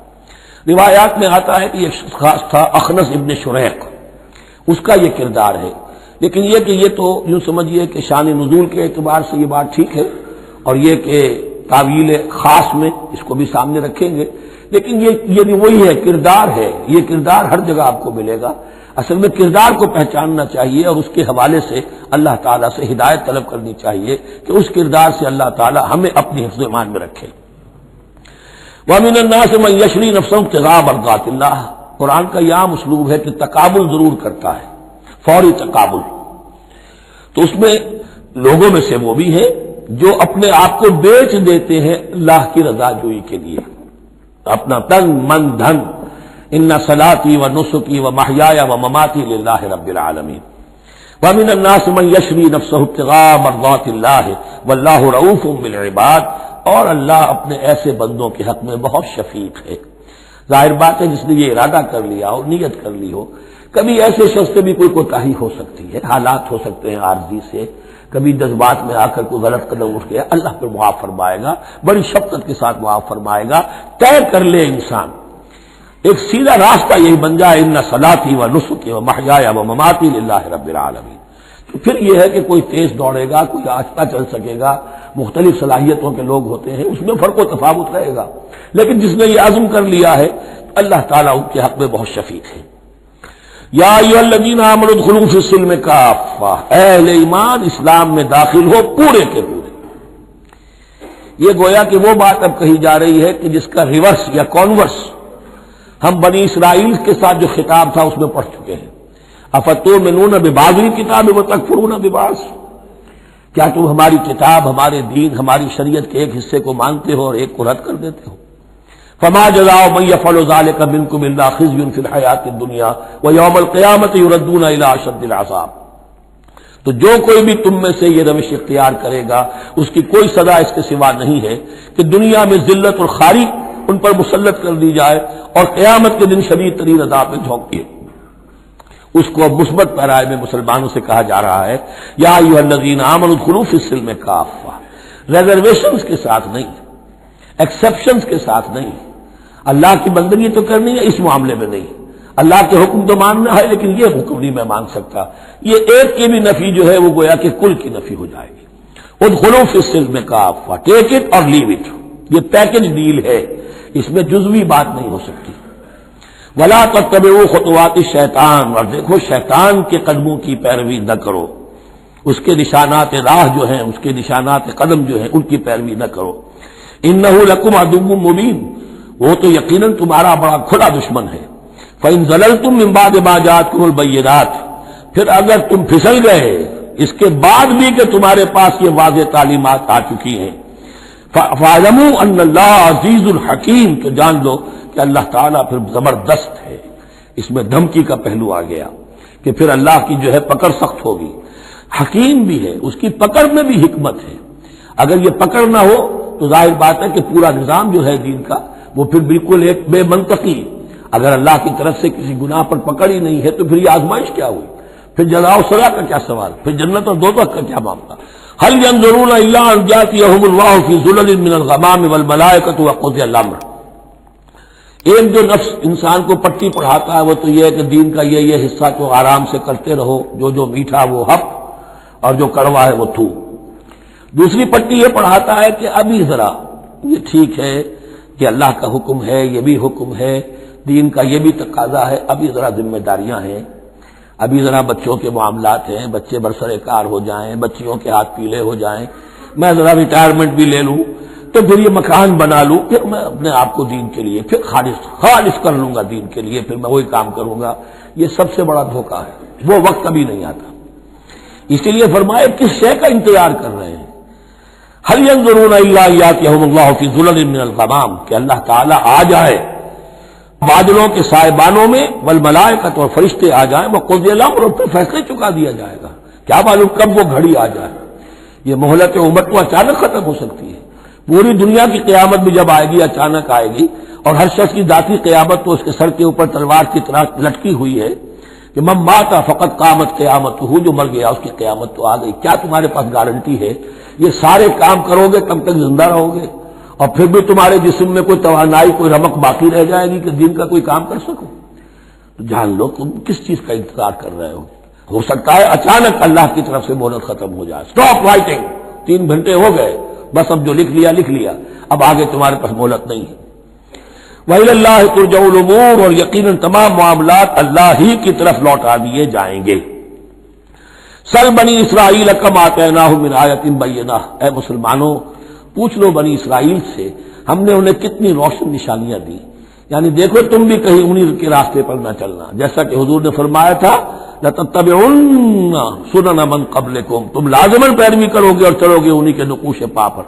روایات میں آتا ہے کہ یہ شخص خاص تھا اخنس ابن شریق، اس کا یہ کردار ہے، لیکن یہ کہ یہ تو یوں سمجھیے کہ شان نزول کے اعتبار سے یہ بات ٹھیک ہے، اور یہ کہ تعویل خاص میں اس کو بھی سامنے رکھیں گے، لیکن یہ بھی وہی ہے، کردار ہے، یہ کردار ہر جگہ آپ کو ملے گا۔ اصل میں کردار کو پہچاننا چاہیے اور اس کے حوالے سے اللہ تعالیٰ سے ہدایت طلب کرنی چاہیے کہ اس کردار سے اللہ تعالیٰ ہمیں اپنی حفظ ایمان میں رکھے۔ وَمِنَ النَّاسِ مَن يَشْرِي نَفْسَهُ ابْتِغَاءَ مَرْضَاتِ اللَّهِ، قرآن کا یہ عام اسلوب ہے کہ تقابل ضرور کرتا ہے، فوری تقابل، تو اس میں لوگوں میں سے وہ بھی ہیں جو اپنے آپ کو بیچ دیتے ہیں اللہ کی رضا جوئی کے لیے، اپنا تن من دھن، ان صلاتی و نسکی و محیای و مماتی للہ رب العالمین۔ ومن الناس من یشری نفسہ ابتغاء مرضات اللہ واللہ رؤوف بالعباد، اور اللہ اپنے ایسے بندوں کے حق میں بہت شفیق ہے۔ ظاہر بات ہے جس نے یہ ارادہ کر لیا ہو، نیت کر لی ہو، کبھی ایسے شخص سے بھی کوئی کوتاہی ہو سکتی ہے، حالات ہو سکتے ہیں عارضی سے، کبھی جذبات میں آ کر کوئی غلط قدم اٹھ گیا، اللہ پہ معاف فرمائے گا، بڑی شفقت کے ساتھ معاف فرمائے گا۔ طے کر لے انسان، ایک سیدھا راستہ یہی بن جائے، ان صلاتی و نسکی و محیای و مماتی للہ رب العالمین، تو پھر یہ ہے کہ کوئی تیز دوڑے گا، کوئی آہستہ چل سکے گا، مختلف صلاحیتوں کے لوگ ہوتے ہیں، اس میں فرق و تفاوت رہے گا، لیکن جس نے یہ عزم کر لیا ہے اللہ تعالیٰ ان کے حق میں بہت شفیق ہے۔ یا ایھا الذین آمنوا ادخلوا فی السلم کافہ، اے اہل ایمان اسلام میں داخل ہو پورے کے پورے۔ یہ گویا کہ وہ بات اب کہی جا رہی ہے کہ جس کا ریورس یا کانورس ہم بنی اسرائیل کے ساتھ جو خطاب تھا اس میں پڑھ چکے ہیں۔ افتؤمنون ببعض الکتاب وتکفرون ببعض، کیا تم ہماری کتاب، ہمارے دین، ہماری شریعت کے ایک حصے کو مانتے ہو اور ایک کو رد کر دیتے ہو؟ فما جزاء من يفعل ذلك منكم الا خزي في الحياة الدنيا ويوم القيامة يردون الى اشد العذاب، تو جو کوئی بھی تم میں سے یہ روش اختیار کرے گا اس کی کوئی سزا اس کے سوا نہیں ہے کہ دنیا میں ذلت اور خواری ان پر مسلط کر دی جائے اور قیامت کے دن شدید ترین عذاب میں جھونک دیے۔ اس کو اب مثبت پیرائے میں مسلمانوں سے کہا جا رہا ہے یا ایھا الذین آمنوا ادخلوا فی السلم کافہ، ریزرویشنز کے ساتھ نہیں، ایکسیپشنز کے ساتھ نہیں۔ اللہ کی بندگی تو کرنی ہے، اس معاملے میں نہیں، اللہ کے حکم تو ماننا ہے لیکن یہ حکم نہیں میں مان سکتا، یہ ایک کی بھی نفی جو ہے وہ گویا کہ کل کی نفی ہو جائے گی۔ ادخلوا فی السلم کافہ، ٹیک اٹ اور لیو اٹ، یہ پیکج ڈیل ہے، اس میں جزوی بات نہیں ہو سکتی۔ ولا تتبعوا خطوات الشیطان، اور دیکھو شیطان کے قدموں کی پیروی نہ کرو، اس کے نشانات راہ جو ہیں، اس کے نشانات قدم جو ہیں ان کی پیروی نہ کرو۔ انہ لکم عدو مبین، وہ تو یقیناً تمہارا بڑا کھلا دشمن ہے۔ فإن زللتم من بعد ما جاءتكم البینات، پھر اگر تم پھسل گئے اس کے بعد بھی کہ تمہارے پاس یہ واضح تعلیمات آ چکی ہیں، فاعلموا ان اللہ عزیز الحکیم، تو جان لو کہ اللہ تعالیٰ پھر زبردست ہے۔ اس میں دھمکی کا پہلو آ گیا کہ پھر اللہ کی جو ہے پکڑ سخت ہوگی، حکیم بھی ہے، اس کی پکڑ میں بھی حکمت ہے۔ اگر یہ پکڑ نہ ہو تو ظاہر بات ہے کہ پورا نظام جو ہے دین کا وہ پھر بالکل ایک بے منطقی، اگر اللہ کی طرف سے کسی گناہ پر پکڑ ہی نہیں ہے تو پھر یہ آزمائش کیا ہوئی؟ پھر جزا و سزا کا کیا سوال؟ پھر جنت اور دوزخ کا کیا معاملہ؟ هل ينظرون الا ان ياتيهم الله في ظلل من الغمام والملائكة وقضي الامر۔ ایک جو نفس انسان کو پٹی پڑھاتا ہے وہ تو یہ ہے کہ دین کا یہ حصہ تو آرام سے کرتے رہو، جو میٹھا وہ حق اور جو کڑوا ہے وہ تھو۔ دوسری پٹی یہ پڑھاتا ہے کہ ابھی ذرا یہ ٹھیک ہے کہ اللہ کا حکم ہے، یہ بھی حکم ہے، دین کا یہ بھی تقاضا ہے، ابھی ذرا ذمہ داریاں ہیں، ابھی ذرا بچوں کے معاملات ہیں، بچے برسر کار ہو جائیں، بچیوں کے ہاتھ پیلے ہو جائیں، میں ذرا ریٹائرمنٹ بھی لے لوں تو پھر یہ مکان بنا لوں، پھر میں اپنے آپ کو دین کے لیے پھر خالص کر لوں گا، دین کے لیے پھر میں وہی کام کروں گا۔ یہ سب سے بڑا دھوکہ ہے، وہ وقت کبھی نہیں آتا۔ اسی لیے فرمائے کس شے کا انتظار کر رہے ہیں؟ هل ينظرون الا ان ياتيهم الله في ظلل من الغمام، کہ اللہ تعالیٰ آ جائے بادلوں کے سائبانوں میں، والملائکۃ اور فرشتے آ جائیں، وقضی الامر اور پھر فیصلے چکا دیا جائے گا۔ کیا معلوم کب وہ گھڑی آ جائے، یہ مہلت امت کو اچانک ختم ہو سکتی ہے۔ پوری دنیا کی قیامت بھی جب آئے گی اچانک آئے گی، اور ہر شخص کی ذاتی قیامت تو اس کے سر کے اوپر تلوار کی طرح لٹکی ہوئی ہے کہ من مات فقط قامت قیامت، جو مر گیا اس کی قیامت تو آ گئی۔ کیا تمہارے پاس گارنٹی ہے یہ سارے کام کرو گے تب تک زندہ رہو گے اور پھر بھی تمہارے جسم میں کوئی توانائی، کوئی رمق باقی رہ جائے گی کہ دین کا کوئی کام کر سکو؟ تو جان لو تم کس چیز کا انتظار کر رہے ہو سکتا ہے اچانک اللہ کی طرف سے مہلت ختم ہو جائے، اسٹاپ رائٹنگ، 3 گھنٹے ہو گئے، بس اب جو لکھ لیا، اب آگے تمہارے پاس مہلت نہیں ہے۔ وَإِلَى اللَّهِ تُرْجَعُ الْأُمُورُ، اور یقیناً تمام معاملات اللہ ہی کی طرف لوٹا دیے جائیں گے۔ سل بنی اسرائیل کم آتیناہم من آیۃ بینہ، اے مسلمانوں پوچھ لو بنی اسرائیل سے ہم نے انہیں کتنی روشن نشانیاں دی، یعنی دیکھو تم بھی کہیں انہی کے راستے پر نہ چلنا، جیسا کہ حضور نے فرمایا تھا لَتَتَّبِعُنَّ سُنَنَ مَن قَبْلِكُمْ، تم لازماً پیروی کرو گے اور چلو گے انہی کے نقوش پا پر۔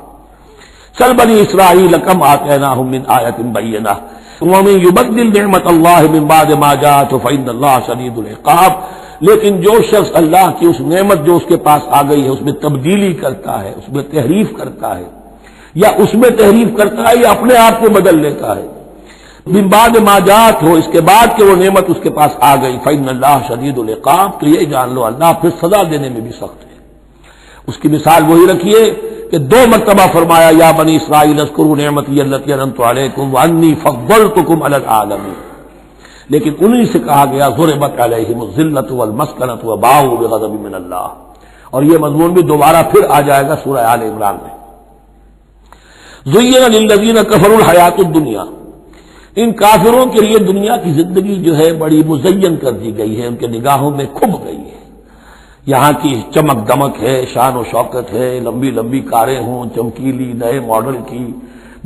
سل بنی اسرائیل کم آتیناہم من آیۃ بینہ وَمَن یُبَدِّلْ نِعْمَتَ اللَّهِ مِن بَعْدِ مَا جَاءَتْهُ فَإِنَّ اللَّهَ شَدِیدُ الْعِقَابِ، لیکن جو شخص اللہ کی اس نعمت جو اس کے پاس آ گئی ہے اس میں تبدیلی کرتا ہے، اس میں تحریف کرتا ہے، یا اس میں تحریف کرتا ہے یا اپنے آپ کو بدل لیتا ہے، من بعد ما جاءت ہو، اس کے بعد کہ وہ نعمت اس کے پاس آ گئی، فإن اللہ شدید العقاب، تو یہ جان لو اللہ پھر سزا دینے میں بھی سخت ہے۔ اس کی مثال وہی رکھیے کہ 2 مرتبہ فرمایا یا بنی اسرائیل اذکروا نعمتی التی انعمت علیکم وانی فضلتکم علی العالمین، لیکن انہی سے کہا گیا ضربت علیہم الذلۃ والمسکنۃ وباؤوا بغضب من اللہ، اور یہ مضمون بھی دوبارہ پھر آ جائے گا سورہ آل عمران میں۔ زین للذین کفروا الحیات الدنیا، ان کافروں کے لیے دنیا کی زندگی جو ہے بڑی مزین کر دی گئی ہے، ان کے نگاہوں میں کھب گئی ہے، یہاں کی چمک دمک ہے، شان و شوکت ہے، لمبی لمبی کاریں ہوں چمکیلی نئے ماڈل کی،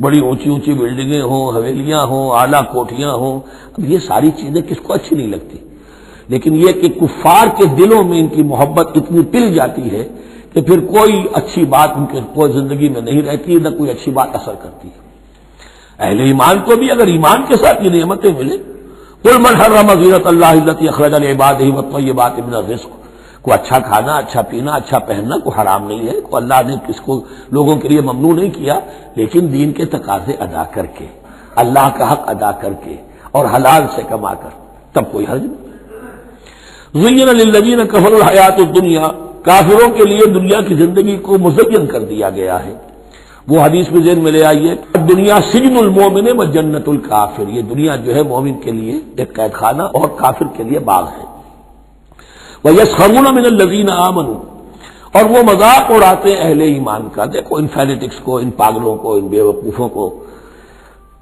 بڑی اونچی اونچی بلڈنگیں ہوں، حویلیاں ہوں، اعلیٰ کوٹھیاں ہوں، اب یہ ساری چیزیں کس کو اچھی نہیں لگتی، لیکن یہ کہ کفار کے دلوں میں ان کی محبت اتنی پل جاتی ہے کہ پھر کوئی اچھی بات ان کے کوئی زندگی میں نہیں رہتی، نہ کوئی اچھی بات اثر کرتی ہے۔ اہل ایمان کو بھی اگر ایمان کے ساتھ یہ نعمتیں ملیں، قل من حرم زینۃ اللہ التی اخرج لعبادہ والطیبات من الرزق، کو اچھا کھانا، اچھا پینا، اچھا پہننا کو حرام نہیں ہے، کو اللہ نے کس کو لوگوں کے لیے ممنوع نہیں کیا، لیکن دین کے تقاضے ادا کر کے، اللہ کا حق ادا کر کے اور حلال سے کما کر، تب کوئی حرج نہیں۔ زین للذین کفروا الحیات الدنیا، کافروں کے لیے دنیا کی زندگی کو مزین کر دیا گیا ہے۔ وہ حدیث میں ذہن میں لے آئیے، دنیا سجن المومن و جنت الکافر، یہ دنیا جو ہے مومن کے لیے ایک قید خانہ اور کافر کے لیے باغ ہے۔ وَيَسْخَرُونَ مِنَ الَّذِينَ آمَنُوا، اور وہ مذاق اڑاتے ہیں اہل ایمان کا، دیکھو ان فینیٹکس کو، ان پاگلوں کو، ان بے وقوفوں کو۔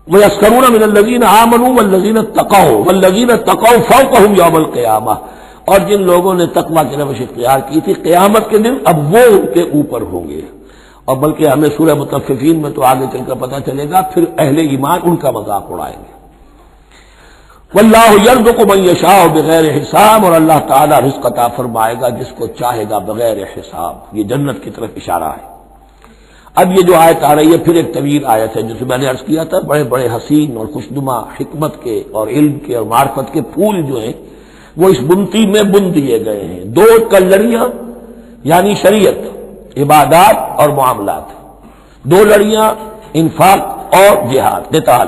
وَيَسْخَرُونَ مِنَ الَّذِينَ آمَنُوا وَالَّذِينَ اتَّقَوْا وَالَّذِينَ اتَّقَوْا فَوْقَهُمْ يَوْمَ الْقِيَامَةِ، اور جن لوگوں نے تقویٰ کی روش اختیار کی تھی قیامت کے دن اب وہ ان کے اوپر ہوں گے، اور بلکہ ہمیں سورہ مطففین میں تو آگے چل کر پتہ چلے گا پھر اہل ایمان ان کا مذاق اڑائیں گے۔ واللہ یرزق من یشاء بغیر حساب، اور اللہ تعالیٰ رزق عطا فرمائے گا جس کو چاہے گا بغیر حساب، یہ جنت کی طرف اشارہ ہے۔ اب یہ جو آیت آ رہی ہے پھر ایک طویل آیت ہے، جسے میں نے عرض کیا تھا بڑے بڑے حسین اور خوشنما حکمت کے اور علم کے اور معرفت کے پھول جو ہیں وہ اس بنتی میں بن دیے گئے ہیں۔ 2 کلڑیاں یعنی شریعت، عبادات اور معاملات، 2 لڑیاں انفاق اور جہاد قتال،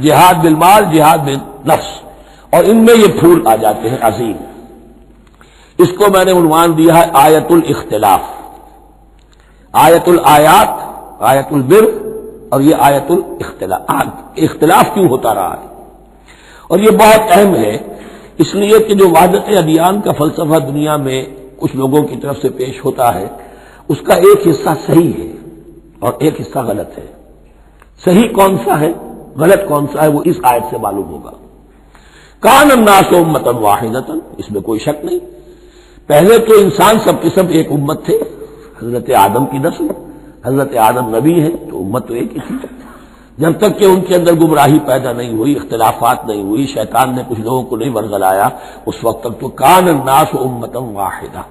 جہاد بالمال، جہاد بالنفس، اور ان میں یہ پھول آ جاتے ہیں عظیم۔ اس کو میں نے عنوان دیا ہے آیت الاختلاف، آیت الآیات، آیت البر، اور یہ آیت الاختلاف۔ اختلاف کیوں ہوتا رہا ہے؟ اور یہ بہت اہم ہے، اس لیے کہ جو وحدت ادیان کا فلسفہ دنیا میں کچھ لوگوں کی طرف سے پیش ہوتا ہے، اس کا ایک حصہ صحیح ہے اور ایک حصہ غلط ہے۔ صحیح کون سا ہے، غلط کون سا ہے، وہ اس آیت سے معلوم ہوگا۔ کان الناس امۃ واحدۃ، اس میں کوئی شک نہیں، پہلے تو انسان سب کے سب ایک امت تھے، حضرت آدم کی نسل، حضرت آدم نبی ہیں تو امت تو ایک ہی تھی، جب تک کہ ان کے اندر گمراہی پیدا نہیں ہوئی، اختلافات نہیں ہوئی، شیطان نے کچھ لوگوں کو نہیں ورگلایا، اس وقت تک تو کان الناس امۃ واحدہ،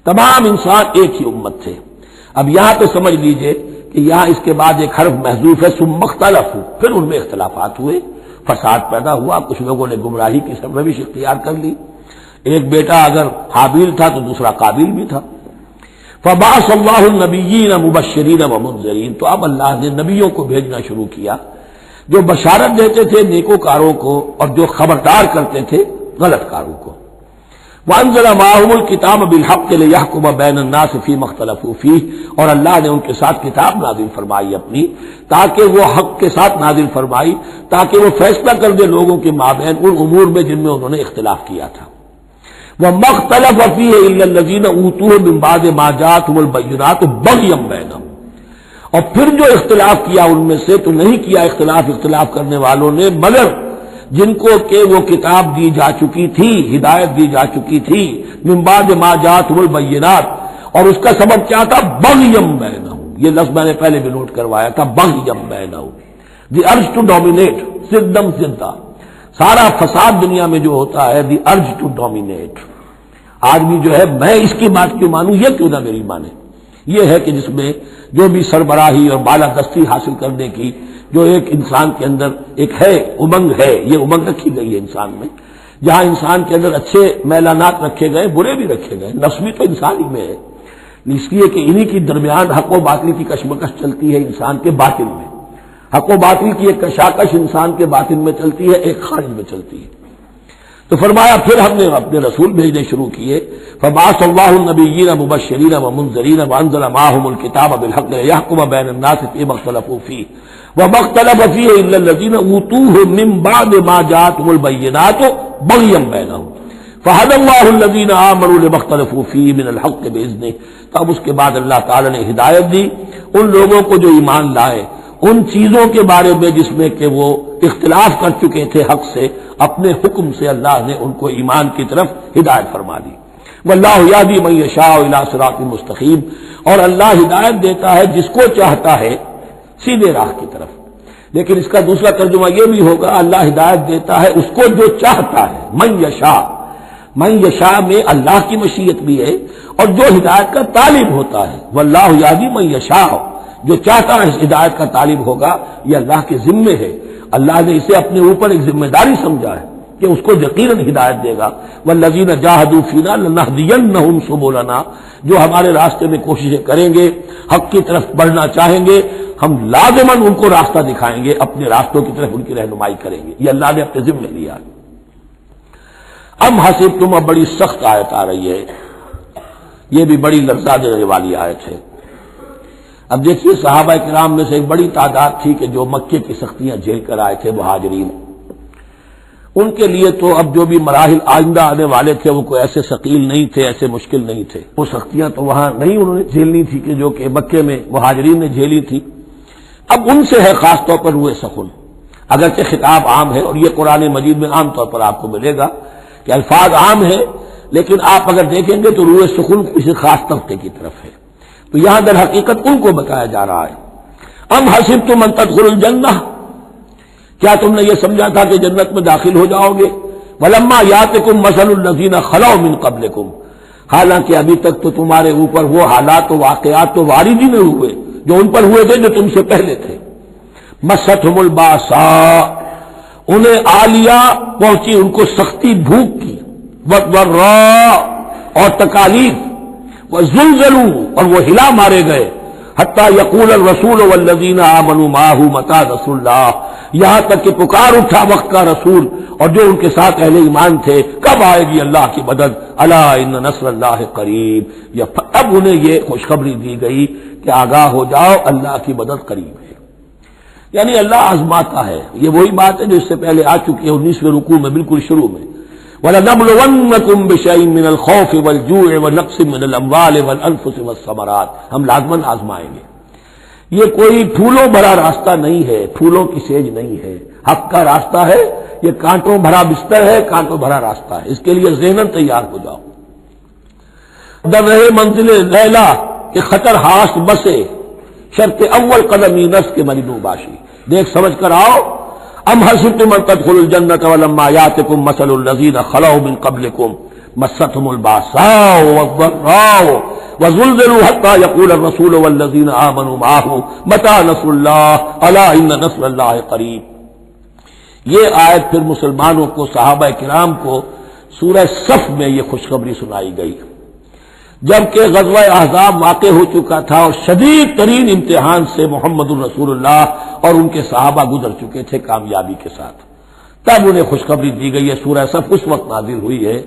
تمام انسان ایک ہی امت تھے۔ اب یہاں تو سمجھ لیجئے کہ یہاں اس کے بعد ایک حرف محذوف ہے، ثم اختلفوا، پھر ان میں اختلافات ہوئے، فساد پیدا ہوا، کچھ لوگوں نے گمراہی کی سرنوشت اختیار کر لی، ایک بیٹا اگر حابیل تھا تو دوسرا قابیل بھی تھا۔ فبعث اللہ النبیین مبشرین ومنذرین، تو اب اللہ نے نبیوں کو بھیجنا شروع کیا جو بشارت دیتے تھے نیکوکاروں کو اور جو خبردار کرتے تھے غلط کاروں کو۔ وانزل معهم الکتاب بالحق لیحکم بین الناس فیما اختلفوا فیہ، اور اللہ نے ان کے ساتھ کتاب نازل فرمائی اپنی، تاکہ وہ حق کے ساتھ نازل فرمائی، تاکہ وہ فیصلہ کر دے لوگوں کے مابین ان امور میں جن میں انہوں نے اختلاف کیا تھا۔ وَمَا اخْتَلَفَ فِيهِ إِلَّا الَّذِينَ أُوتُوهُ مِن بَعْدِ مَا جَاءَتْهُمُ الْبَيِّنَاتُ بَغْيًا بَيْنَهُمْ، اور پھر جو اختلاف کیا ان میں سے تو نہیں کیا اختلاف کرنے والوں نے مگر جن کو کہ وہ کتاب دی جا چکی تھی، ہدایت دی جا چکی تھی، من بعد ما جاءتهم البینات، اور اس کا سبب کیا تھا؟ بغیا بینہم، یہ لفظ میں نے پہلے بھی نوٹ کروایا تھا، بغیا بینہم، دی ارج ٹو ڈومینیٹ، سدم سدھا، سارا فساد دنیا میں جو ہوتا ہے دی ارج ٹو ڈومینیٹ، آدمی جو ہے میں اس کی بات کیوں مانوں، یہ کیوں نہ میری مانے، یہ ہے کہ جس میں جو بھی سربراہی اور بالادستی حاصل کرنے کی جو ایک انسان کے اندر ایک ہے امنگ ہے، یہ امنگ رکھی گئی ہے انسان میں، جہاں انسان کے اندر اچھے میلانات رکھے گئے، برے بھی رکھے گئے، نفس بھی تو انسان ہی میں ہے، اس لیے کہ انہی کی درمیان حق و باطل کی کشمکش چلتی ہے انسان کے باطن میں، حق و باطل کی ایک کشاکش انسان کے باطن میں چلتی ہے، ایک خارج میں چلتی ہے۔ تو فرمایا پھر ہم نے اپنے رسول بھیجنے شروع کیے، فبعث اللہ النبیین مبشرین ومنذرین وانزل معهم الکتاب بالحق لیحکم بین الناس فیما اختلفوا فیہ وما اختلف فیہ الا الذین اوتوہ من بعد ما جاءتهم البینات بغیا بینہم فہدی اللہ الذین آمنوا لما اختلفوا فیہ من الحق باذنہ، تب اس کے بعد اللہ تعالی نے ہدایت دی ان لوگوں کو جو ایمان لائے ان چیزوں کے بارے میں جس میں کہ وہ اختلاف کر چکے تھے حق سے، اپنے حکم سے اللہ نے ان کو ایمان کی طرف ہدایت فرما دی۔ واللہ یہدی من یشاء الی صراط مستقیم، اور اللہ ہدایت دیتا ہے جس کو چاہتا ہے سیدھے راہ کی طرف۔ لیکن اس کا دوسرا ترجمہ یہ بھی ہوگا اللہ ہدایت دیتا ہے اس کو جو چاہتا ہے، من یشاء، من یشاء میں اللہ کی مشیت بھی ہے اور جو ہدایت کا طالب ہوتا ہے، واللہ یہدی من یشاء، جو چاہتا ہے اس ہدایت کا طالب ہوگا، یہ اللہ کے ذمے ہے، اللہ نے اسے اپنے اوپر ایک ذمہ داری سمجھا ہے کہ اس کو یقیناً ہدایت دے گا۔ والذین جاہدوا فینا لنہدینہم سبلنا، جو ہمارے راستے میں کوششیں کریں گے، حق کی طرف بڑھنا چاہیں گے، ہم لازماً ان کو راستہ دکھائیں گے، اپنے راستوں کی طرف ان کی رہنمائی کریں گے، یہ اللہ نے اپنے ذمہ لیا۔ ام حسبتم، اب بڑی سخت آیت آ رہی ہے، یہ بھی بڑی لرزا دینے والی آیت ہے۔ اب دیکھیے صحابہ کرام میں سے ایک بڑی تعداد تھی کہ جو مکے کی سختیاں جھیل کر آئے تھے، مہاجرین، ان کے لیے تو اب جو بھی مراحل آئندہ آنے والے تھے وہ کوئی ایسے ثقیل نہیں تھے، ایسے مشکل نہیں تھے، وہ سختیاں تو وہاں نہیں انہوں نے جھیلنی تھی کہ جو کہ مکے میں مہاجرین نے جھیلی تھی۔ اب ان سے ہے خاص طور پر روئے سخن، اگرچہ خطاب عام ہے اور یہ قرآن مجید میں عام طور پر آپ کو ملے گا کہ الفاظ عام ہیں، لیکن آپ اگر دیکھیں گے تو روئے سخن کسی خاص طبقے کی طرف ہے، تو یہاں در حقیقت ان کو بتایا جا رہا ہے۔ ام حسبتم ان تدخلوا الجنہ، کیا تم نے یہ سمجھا تھا کہ جنت میں داخل ہو جاؤ گے؟ ولما یاتکم مثل الذین خلوا من قبلکم، حالانکہ ابھی تک تو تمہارے اوپر وہ حالات و واقعات تو وارد ہی نہیں ہوئے جو ان پر ہوئے تھے جو تم سے پہلے تھے۔ مستہم الباساء، انہیں آ لیا، پہنچی ان کو سختی بھوک کی، والضراء، اور تکالیف، وزلزلوا، اور وہ ہلا مارے گئے، حتی یقول الرسول والذین آمنوا معہ متی نصر اللہ، یہاں تک کہ پکار اٹھا وقت کا رسول اور جو ان کے ساتھ اہل ایمان تھے، کب آئے گی اللہ کی مدد، الا ان نصر اللہ قریب، اب انہیں یہ خوشخبری دی گئی کہ آگاہ ہو جاؤ اللہ کی مدد قریب ہے۔ یعنی اللہ آزماتا ہے، یہ وہی بات ہے جو اس سے پہلے آ چکی ہے 19ویں رکوع میں بالکل شروع میں، وَلَنَبْلُوَنَّكُمْ بِشَيْءٍ مِّنَ الْخَوْفِ وَالْجُوعِ وَنَقْصٍ مِّنَ الْأَمْوَالِ وَالْأَنفُسِ وَالثَّمَرَاتِ، ہم لازماً آزمائیں گے۔ یہ کوئی پھولوں بھرا راستہ نہیں ہے، پھولوں کی سیج نہیں ہے، حق کا راستہ ہے، یہ کانٹوں بھرا بستر ہے، کانٹوں بھرا راستہ ہے، اس کے لیے ذہناً تیار ہو جاؤ۔ در رہے منزل لیلا کہ خطر ہاست بسے، شرط اول قدمی نس کے مریدوں باشی، دیکھ سمجھ کر آؤ۔ ام حسبتم ان تدخلوا الجنة ولما يأتكم مثل الذين خلوا من قبلكم مستهم البأساء والضراء وزلزلوا حتى يقول الرسول والذين آمنوا معه متى نصر الله ألا إن نصر الله قريب۔ یہ آیت پھر مسلمانوں کو، صحابہ کرام کو سورہ صف میں یہ خوشخبری سنائی گئی جبکہ غزوہ احزاب واقع ہو چکا تھا اور شدید ترین امتحان سے محمد الرسول اللہ اور ان کے صحابہ گزر چکے تھے کامیابی کے ساتھ، تب انہیں خوشخبری دی گئی ہے۔ سورہ صف اس وقت نازل ہوئی ہے،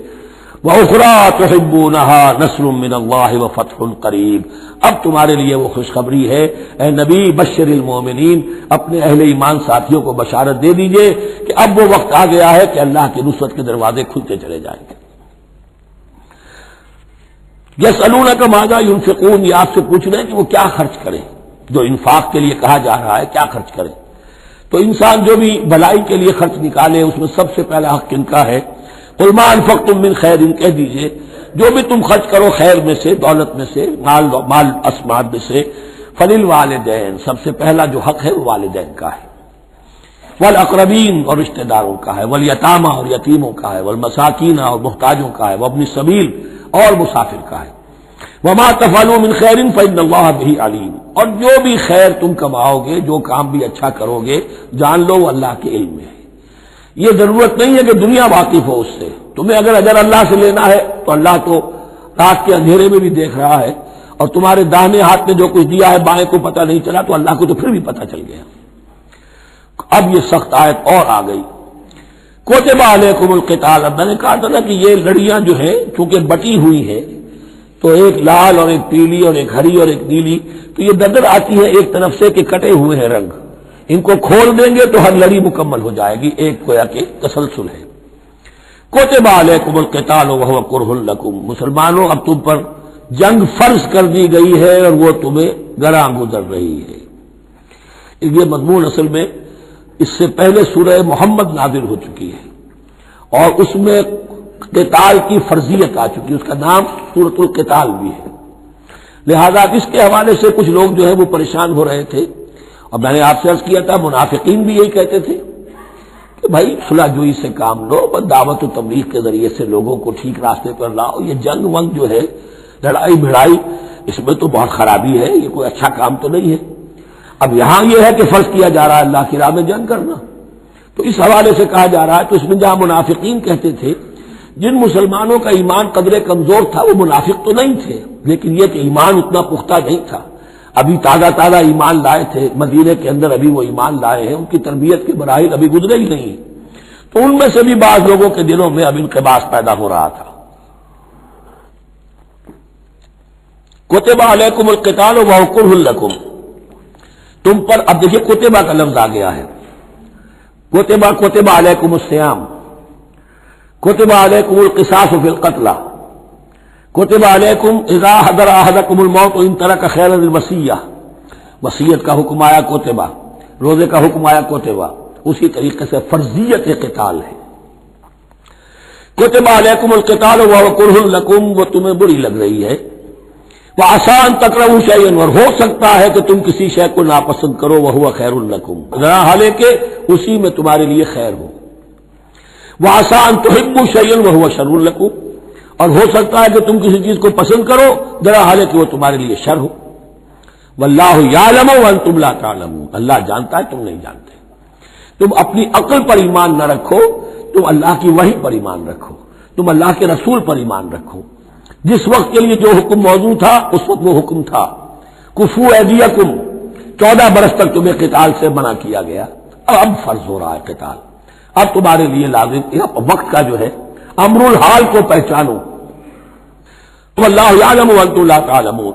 وَأُخْرَىٰ تُحِبُّونَهَا نَصْرٌ مِّنَ اللَّهِ وَفَتْحٌ قَرِيبٌ۔ اب تمہارے لیے وہ خوشخبری ہے، اے نبی بشر المومنین، اپنے اہل ایمان ساتھیوں کو بشارت دے دیجئے کہ اب وہ وقت آ گیا ہے کہ اللہ کی نصرت کے دروازے کھلتے چلے جائیں گے۔ یسألونک ماذا ينفقون، یہ آپ سے پوچھ رہے ہیں کہ وہ کیا خرچ کریں، جو انفاق کے لیے کہا جا رہا ہے کیا خرچ کریں۔ تو انسان جو بھی بھلائی کے لیے خرچ نکالے اس میں سب سے پہلا حق کن کا ہے؟ قل ما انفقتم من خیر، کہہ دیجئے جو بھی تم خرچ کرو خیر میں سے، دولت میں سے، مال اسماد میں سے، فللوالدین، سب سے پہلا جو حق ہے وہ والدین کا ہے، والاقربین اور رشتہ داروں کا ہے، والیتامى اور یتیموں کا ہے، والمساکین اور محتاجوں کا ہے، وابن السبیل اور مسافر کا ہے، وما تفعلوا من خیر فإن اللہ بہ علیم، اور جو بھی خیر تم کماؤ گے، جو کام بھی اچھا کرو گے، جان لو وہ اللہ کے علم میں ہے۔ یہ ضرورت نہیں ہے کہ دنیا واقف ہو اس سے، تمہیں اگر اجر اللہ سے لینا ہے تو اللہ تو رات کے اندھیرے میں بھی دیکھ رہا ہے، اور تمہارے داہنے ہاتھ میں جو کچھ دیا ہے بائیں کو پتہ نہیں چلا تو اللہ کو تو پھر بھی پتہ چل گیا۔ اب یہ سخت آیت اور آ گئی، کتب علیکم القتال۔ اب میں نے کہا تھا نا کہ یہ لڑیاں جو ہیں چونکہ بٹی ہوئی ہیں تو ایک لال اور ایک پیلی اور ایک ہری اور ایک نیلی، تو یہ نظر آتی ہے ایک طرف سے کہ کٹے ہوئے ہیں رنگ، ان کو کھول دیں گے تو ہر لڑی مکمل ہو جائے گی، ایک گویا کہ تسلسل ہے۔ کتب علیکم القتال وہو کرہ لکم، مسلمانوں اب تم پر جنگ فرض کر دی گئی ہے اور وہ تمہیں گراں گزر رہی ہے۔ یہ مضمون اصل میں اس سے پہلے سورہ محمد نازل ہو چکی ہے اور اس میں قتال کی فرضیت آ چکی ہے، اس کا نام سورۃ القتال بھی ہے، لہذا اس کے حوالے سے کچھ لوگ جو ہے وہ پریشان ہو رہے تھے، اور میں نے آپ سے عرض کیا تھا منافقین بھی یہی کہتے تھے کہ بھائی صلح جوئی سے کام لو، بس دعوت و تبلیغ کے ذریعے سے لوگوں کو ٹھیک راستے پر لاؤ، یہ جنگ ونگ جو ہے، لڑائی بھڑائی، اس میں تو بہت خرابی ہے، یہ کوئی اچھا کام تو نہیں ہے۔ اب یہاں یہ ہے کہ فرض کیا جا رہا ہے اللہ کی راہ میں جنگ کرنا، تو اس حوالے سے کہا جا رہا ہے، تو اس میں جہاں منافقین کہتے تھے جن مسلمانوں کا ایمان قدر کمزور تھا وہ منافق تو نہیں تھے، لیکن یہ کہ ایمان اتنا پختہ نہیں تھا، ابھی تازہ تازہ ایمان لائے تھے، مدینے کے اندر ابھی وہ ایمان لائے ہیں، ان کی تربیت کے مراحل ابھی گزرے ہی نہیں، تو ان میں سے بھی بعض لوگوں کے دلوں میں اب انقباض پیدا ہو رہا تھا۔ کتب علیکم القتال وہو کرہ لکم، تم پر، اب دیکھیے کتبہ کا لفظ آ گیا ہے، کتب علیکم الصیام، کتب علیکم القصاص فی القتلى، کتب علیکم اذا حضر احدکم الموت ان ترک خیرا الوصیہ، وصیت کا حکم آیا کتبہ، روزے کا حکم آیا کتبہ، اسی طریقے سے فرضیت قتال ہے۔ کتب علیکم القتال وہو کرہ لکم، وہ تمہیں بری لگ رہی ہے، وعسیٰ ان تکرہوا شیئا، اور ہو سکتا ہے کہ تم کسی شے کو ناپسند کرو، وہو خیر لکم، حالانکہ اسی میں تمہارے لیے خیر ہو، وعسیٰ ان تحبوا شیئا وہو شر لکم، اور ہو سکتا ہے کہ تم کسی چیز کو پسند کرو ذرا حالانکہ وہ تمہارے لیے شر ہو، واللہ یعلم وانتم لا تعلمون، اللہ جانتا ہے تم نہیں جانتے۔ تم اپنی عقل پر ایمان نہ رکھو، تم اللہ کی وحی پر ایمان رکھو، تم اللہ کے رسول پر ایمان رکھو، جس وقت کے لیے جو حکم موضوع تھا اس وقت وہ حکم تھا، کفو ایدیکم، 14 برس تک تمہیں قتال سے منع کیا گیا، اب فرض ہو رہا ہے قتال، اب تمہارے لیے لازم وقت کا جو ہے امر الحال کو پہچانو. واللہ یعلم وانتم لا تعلمون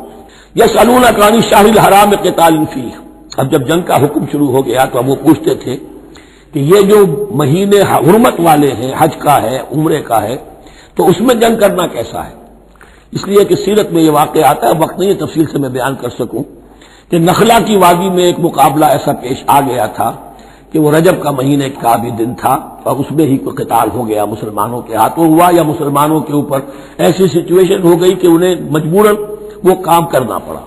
یسألونک عن الشہر الحرام قتال فیہ. اب جب جنگ کا حکم شروع ہو گیا تو اب وہ پوچھتے تھے کہ یہ جو مہینے حرمت والے ہیں، حج کا ہے، عمرے کا ہے، تو اس میں جنگ کرنا کیسا ہے؟ اس لیے کہ سیرت میں یہ واقعہ آتا ہے، وقت نہیں تفصیل سے میں بیان کر سکوں، کہ نخلا کی وادی میں ایک مقابلہ ایسا پیش آ گیا تھا کہ وہ رجب کا مہینے کا بھی دن تھا اور اس میں ہی کوئی قتال ہو گیا، مسلمانوں کے ہاتھوں ہوا یا مسلمانوں کے اوپر ایسی سچویشن ہو گئی کہ انہیں مجبوراً وہ کام کرنا پڑا.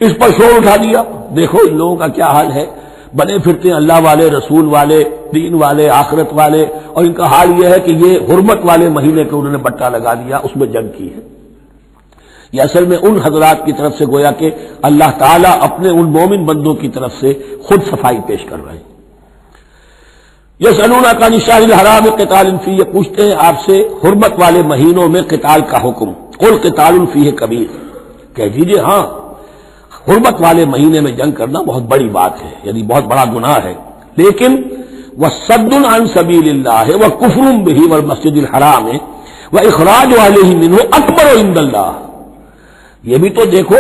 اس پر شور اٹھا دیا، دیکھو ان لوگوں کا کیا حال ہے، بنے پھرتے ہیں اللہ والے، رسول والے، دین والے، آخرت والے، اور ان کا حال یہ ہے کہ یہ حرمت والے مہینے کو انہوں نے بٹا لگا دیا، اس میں جنگ کی ہے. یہ اصل میں ان حضرات کی طرف سے گویا کہ اللہ تعالیٰ اپنے ان مومن بندوں کی طرف سے خود صفائی پیش کر رہے ہیں. یسألونک عن الشہر الحرام قتال فیہ، یہ پوچھتے ہیں آپ سے حرمت والے مہینوں میں قتال کا حکم. قل قتال فیہ کبیر، کہہ دیجیے ہاں حرمت والے مہینے میں جنگ کرنا بہت بڑی بات ہے، یعنی بہت بڑا گناہ ہے، لیکن وصد عن سبیل اللہ وکفر بہ والمسجد الحرام واخراج اہلہ منہ اکبر عند اللہ. یہ بھی تو دیکھو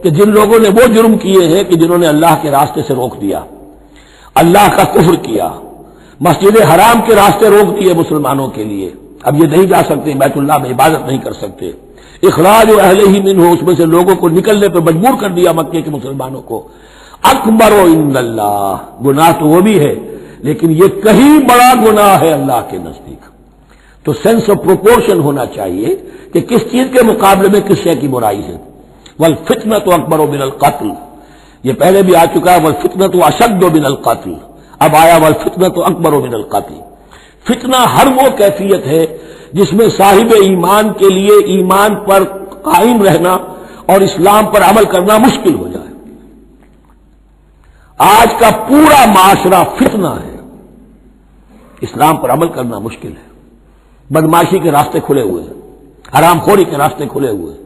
کہ جن لوگوں نے وہ جرم کیے ہیں کہ جنہوں نے اللہ کے راستے سے روک دیا، اللہ کا کفر کیا، مسجد حرام کے راستے روک دیے مسلمانوں کے لیے، اب یہ نہیں جا سکتے، بیت اللہ میں عبادت نہیں کر سکتے، اخراج اہلہ منہ، اس میں سے لوگوں کو نکلنے پر مجبور کر دیا مکے کے مسلمانوں کو، اکبر عند اللہ، گناہ تو وہ بھی ہے لیکن یہ کہیں بڑا گناہ ہے اللہ کے نزدیک. تو سینس آف پروپورشن ہونا چاہیے کہ کس چیز کے مقابلے میں کس شے کی برائی ہے. والفتنۃ اکبر من القتل، یہ پہلے بھی آ چکا ہے، والفتنۃ اشد من القتل، اب آیا والفتنۃ اکبر من القتل. فتنہ ہر وہ کیفیت ہے جس میں صاحب ایمان کے لیے ایمان پر قائم رہنا اور اسلام پر عمل کرنا مشکل ہو جائے. آج کا پورا معاشرہ فتنہ ہے، اسلام پر عمل کرنا مشکل ہے. بدماشی کے راستے کھلے ہوئے ہیں، حرام خوری کے راستے کھلے ہوئے ہیں،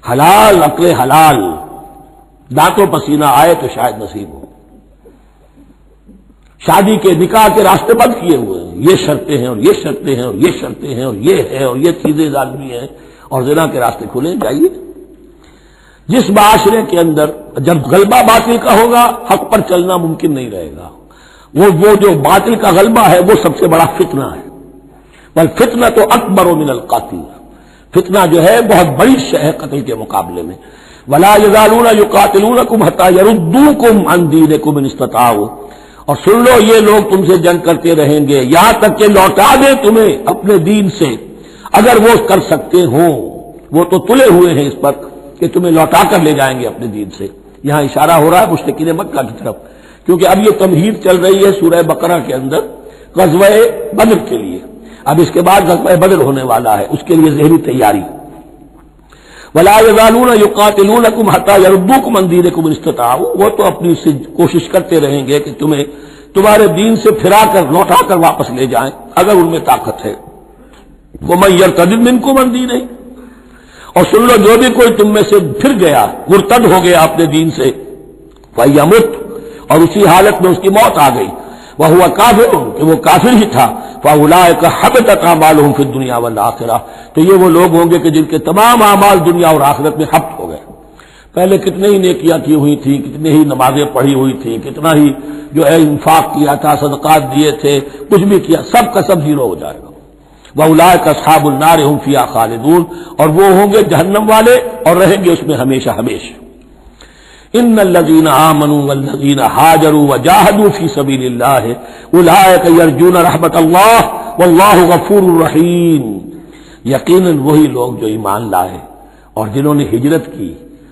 حلال عقل حلال دانتوں پسینہ آئے تو شاید نصیب ہو. شادی کے نکاح کے راستے بند کیے ہوئے ہیں، یہ شرطیں ہیں اور یہ شرطیں ہیں اور یہ شرطیں ہیں اور یہ ہے اور یہ چیزیں ظالمی ہیں، اور زنا کے راستے کھلے جائیے. جس معاشرے کے اندر جب غلبہ باطل کا ہوگا حق پر چلنا ممکن نہیں رہے گا. وہ جو باطل کا غلبہ ہے وہ سب سے بڑا فتنہ ہے. والفتنہ تو اکبر من القتل، فتنہ جو ہے بہت بڑی شے ہے قتل کے مقابلے میں. ولا یزالون یقاتلونکم حتی یردوکم عن دینکم ان استطاعوا، اور سن لو یہ لوگ تم سے جنگ کرتے رہیں گے یہاں تک کہ لوٹا دیں تمہیں اپنے دین سے، اگر وہ کر سکتے ہوں. وہ تو تلے ہوئے ہیں اس پر کہ تمہیں لوٹا کر لے جائیں گے اپنے دین سے. یہاں اشارہ ہو رہا ہے مشرکین مکہ کی طرف، کیونکہ اب یہ تمہید چل رہی ہے سورہ بقرہ کے اندر غزوہ بدر کے لیے. اب اس کے بعد غزوہ بدر ہونے والا ہے، اس کے لیے ذہنی تیاری. ولا یزالون یقاتلونکم حتی یردوکم عن دینکم ان استطاعوا، وہ تو اپنی سے کوشش کرتے رہیں گے کہ تمہیں تمہارے دین سے پھرا کر لوٹا کر واپس لے جائیں اگر ان میں طاقت ہے. ومن یرتد منکم عن دینہ، اور سن لو جو بھی کوئی تم میں سے پھر گیا، مرتد ہو گیا اپنے دین سے، فیمت، اور اسی حالت میں اس کی موت آ گئی، وہو کافر، کہ وہ کافر ہی تھا، فاولئک حبطت اعمالهم فی الدنیا والآخرہ، تو یہ وہ لوگ ہوں گے کہ جن کے تمام اعمال دنیا اور آخرت میں حبط ہو گئے. پہلے کتنے ہی نیکیاں کی ہوئی تھیں، کتنے ہی نمازیں پڑھی ہوئی تھیں، کتنا ہی جو ہے انفاق کیا تھا، صدقات دیے تھے، کچھ بھی کیا، سب کا سب زیرو ہو جائے گا. وَأُولَٰئِكَ أَصْحَابُ النَّارِ هُمْ فِيهَا خَالِدُونَ، اور وہ ہوں گے جہنم والے اور رہیں گے اس میں ہمیشہ ہمیشہ. ان الذين آمنوا والذين هاجروا وجاهدوا في سبيل الله اولئك يرجون رحمت اللہ واللہ غفور رحیم. یقیناً وہی لوگ جو ایمان لائے اور جنہوں نے ہجرت کی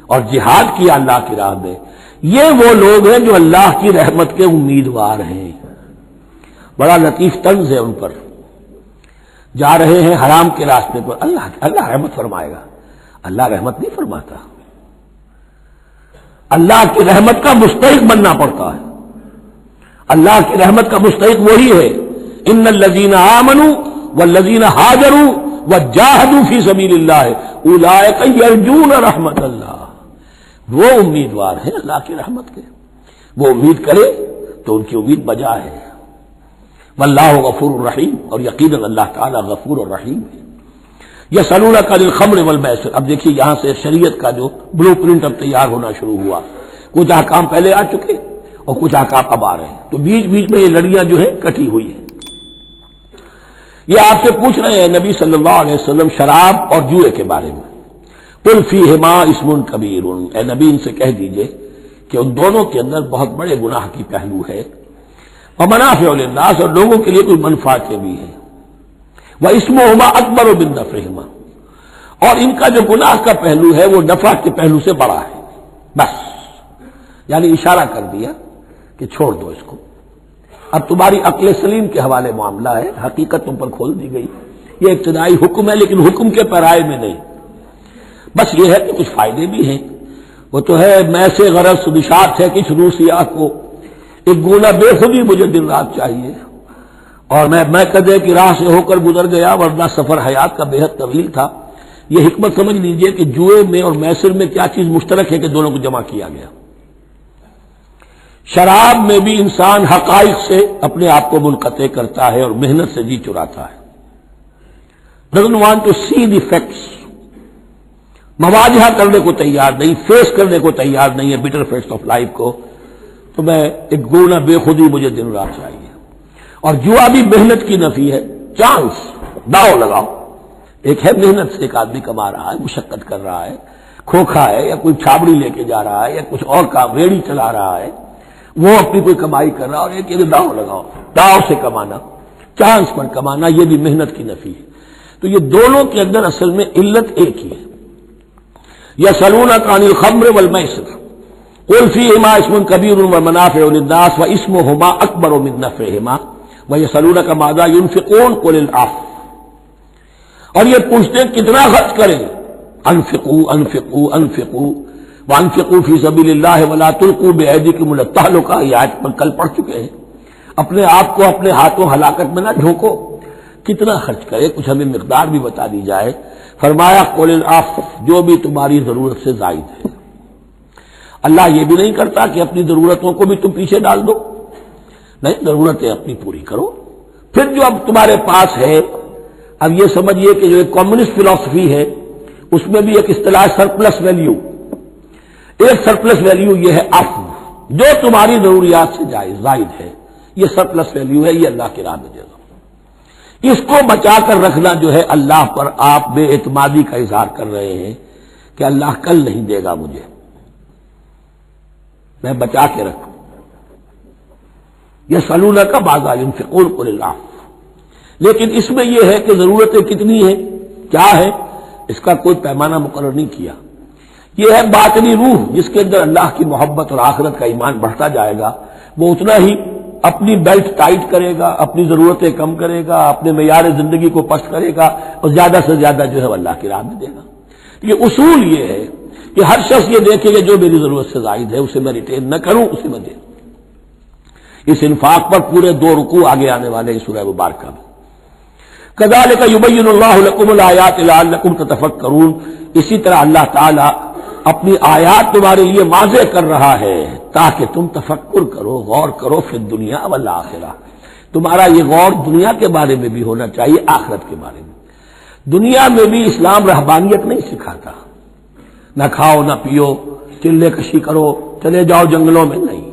اور جہاد کیا اللہ کی راہ میں، یہ وہ لوگ ہیں جو اللہ کی رحمت کے امیدوار ہیں. بڑا لطیف طنز ہے ان پر. جا رہے ہیں حرام کے راستے پر، اللہ رحمت فرمائے گا. اللہ رحمت نہیں فرماتا، اللہ کی رحمت کا مستحق بننا پڑتا ہے. اللہ کی رحمت کا مستحق وہی ہے. ان الذین آمنوا والذین ہاجروا وجاہدوا فی سبیل اللہ اولئک یرجون رحمت اللہ. وہ امیدوار ہیں اللہ کی رحمت کے، وہ امید کرے تو ان کی امید بجا ہے۔ واللہ غفور الرحیم، اور یقیناً اللہ تعالیٰ غفور الرحیم ہے۔ یسألونک عن الخمر والمیسر، اب دیکھیے یہاں سے شریعت کا جو بلو پرنٹ اب تیار ہونا شروع ہوا، کچھ احکام پہلے آ چکے اور کچھ احکام اب آ رہے ہیں، تو بیچ بیچ میں یہ لڑیاں جو ہیں کٹی ہوئی ہیں۔ یہ آپ سے پوچھ رہے ہیں نبی صلی اللہ علیہ وسلم شراب اور جوئے کے بارے میں، قل فیہما اسم کبیر، اے نبی ان سے کہہ دیجئے کہ ان دونوں کے اندر بہت بڑے گناہ کی پہلو ہے، ومنافع للناس، اور لوگوں کے لیے کوئی منفعتیں بھی ہیں، واسمہما اکبر من نفعہما، اور ان کا جو گناہ کا پہلو ہے وہ نفع کے پہلو سے بڑا ہے، بس یعنی اشارہ کر دیا کہ چھوڑ دو اس کو، اب تمہاری عقل سلیم کے حوالے معاملہ ہے، حقیقت تم پر کھول دی گئی، یہ ابتدائی حکم ہے لیکن حکم کے پیرائے میں نہیں، بس یہ ہے کہ کچھ فائدے بھی ہیں، وہ تو ہے میں سے غرض نشاط ہے کچھ روسیہ کو، ایک گونا بے خودی مجھے دن رات چاہیے، اور میں کدے کی راہ سے ہو کر گزر گیا ورنہ سفر حیات کا بے حد طویل تھا۔ یہ حکمت سمجھ لیجئے کہ جوئے میں اور میسر میں کیا چیز مشترک ہے کہ دونوں کو جمع کیا گیا۔ شراب میں بھی انسان حقائق سے اپنے آپ کو منقطع کرتا ہے اور محنت سے جی چراتا ہے، doesn't want to see the facts، مواجہہ کرنے کو تیار نہیں، فیس کرنے کو تیار نہیں ہے bitter facts آف لائف کو، تو میں ایک گونا بے خودی مجھے دن رات چاہیے۔ اور جوا بھی محنت کی نفی ہے، چانس، داؤ لگاؤ، ایک ہے محنت سے ایک آدمی کما رہا ہے، مشقت کر رہا ہے، کھوکھا ہے یا کوئی چھابڑی لے کے جا رہا ہے یا کچھ اور کام ریڑھی چلا رہا ہے، وہ اپنی کوئی کمائی کر رہا ہے، اور ایک داؤ لگاؤ، داؤ سے کمانا، چانس پر کمانا، یہ بھی محنت کی نفی ہے۔ تو یہ دونوں کے اندر اصل میں علت ایک ہی ہے۔ یسألونک عن الخمر والمیسر قل فیہما اسم کبیر ومنافع للناس واسمہما اکبر من نفعہما ویسألونک ماذا ينفقون قل العفو، اور یہ پوچھتے ہیں کتنا خرچ کریں، انفقوا انفقوا انفقوا وانفقوا فی سبیل اللہ ولا تلقوا بایدیکم الی التہلکہ، یہ آیت پر کل پڑھ چکے ہیں، اپنے آپ کو اپنے ہاتھوں ہلاکت میں نہ جھونکو، کتنا خرچ کرے، کچھ ہمیں مقدار بھی بتا دی جائے۔ فرمایا قل العفو، جو بھی تمہاری ضرورت سے زائد ہے۔ اللہ یہ بھی نہیں کرتا کہ اپنی ضرورتوں کو بھی تم پیچھے ڈال دو، نہیں، ضرورتیں اپنی پوری کرو، پھر جو اب تمہارے پاس ہے، اب یہ سمجھیے کہ جو ایک کمیونسٹ فلسفی ہے اس میں بھی ایک اصطلاح سرپلس ویلیو، ایک سرپلس ویلیو یہ ہے عفو، جو تمہاری ضروریات سے زائد ہے، یہ سرپلس ویلیو ہے، یہ اللہ کی راہ میں دے دو۔ اس کو بچا کر رکھنا جو ہے اللہ پر آپ بے اعتمادی کا اظہار کر رہے ہیں کہ اللہ کل نہیں دے گا مجھے، میں بچا کے رکھوں۔ یسألونک ماذا ينفقون قل العفو، لیکن اس میں یہ ہے کہ ضرورتیں کتنی ہیں، کیا ہے، اس کا کوئی پیمانہ مقرر نہیں کیا۔ یہ ہے باطنی روح، جس کے اندر اللہ کی محبت اور آخرت کا ایمان بڑھتا جائے گا، وہ اتنا ہی اپنی بیلٹ ٹائٹ کرے گا، اپنی ضرورتیں کم کرے گا، اپنے معیار زندگی کو پست کرے گا، اور زیادہ سے زیادہ جو ہے وہ اللہ کی راہ میں دے گا۔ یہ اصول یہ ہے کہ ہر شخص یہ دیکھے کہ جو میری ضرورت سے زائد ہے اسے میں ریٹین نہ کروں، اسے میں دے۔ اس انفاق پر پورے 2 رکوع آگے آنے والے ہیں سورہ مبارکہ میں۔ کذالک یبین اللہ لکم الآیات لعلکم تتفکرون، اسی طرح اللہ تعالی اپنی آیات تمہارے لیے واضح کر رہا ہے تاکہ تم تفکر کرو، غور کرو، فی الدنیا والآخرہ، تمہارا یہ غور دنیا کے بارے میں بھی ہونا چاہیے، آخرت کے بارے میں۔ دنیا میں بھی اسلام رہبانیت نہیں سکھاتا، نہ کھاؤ نہ پیو، چلے کشی کرو، چلے جاؤ جنگلوں میں، نہیں،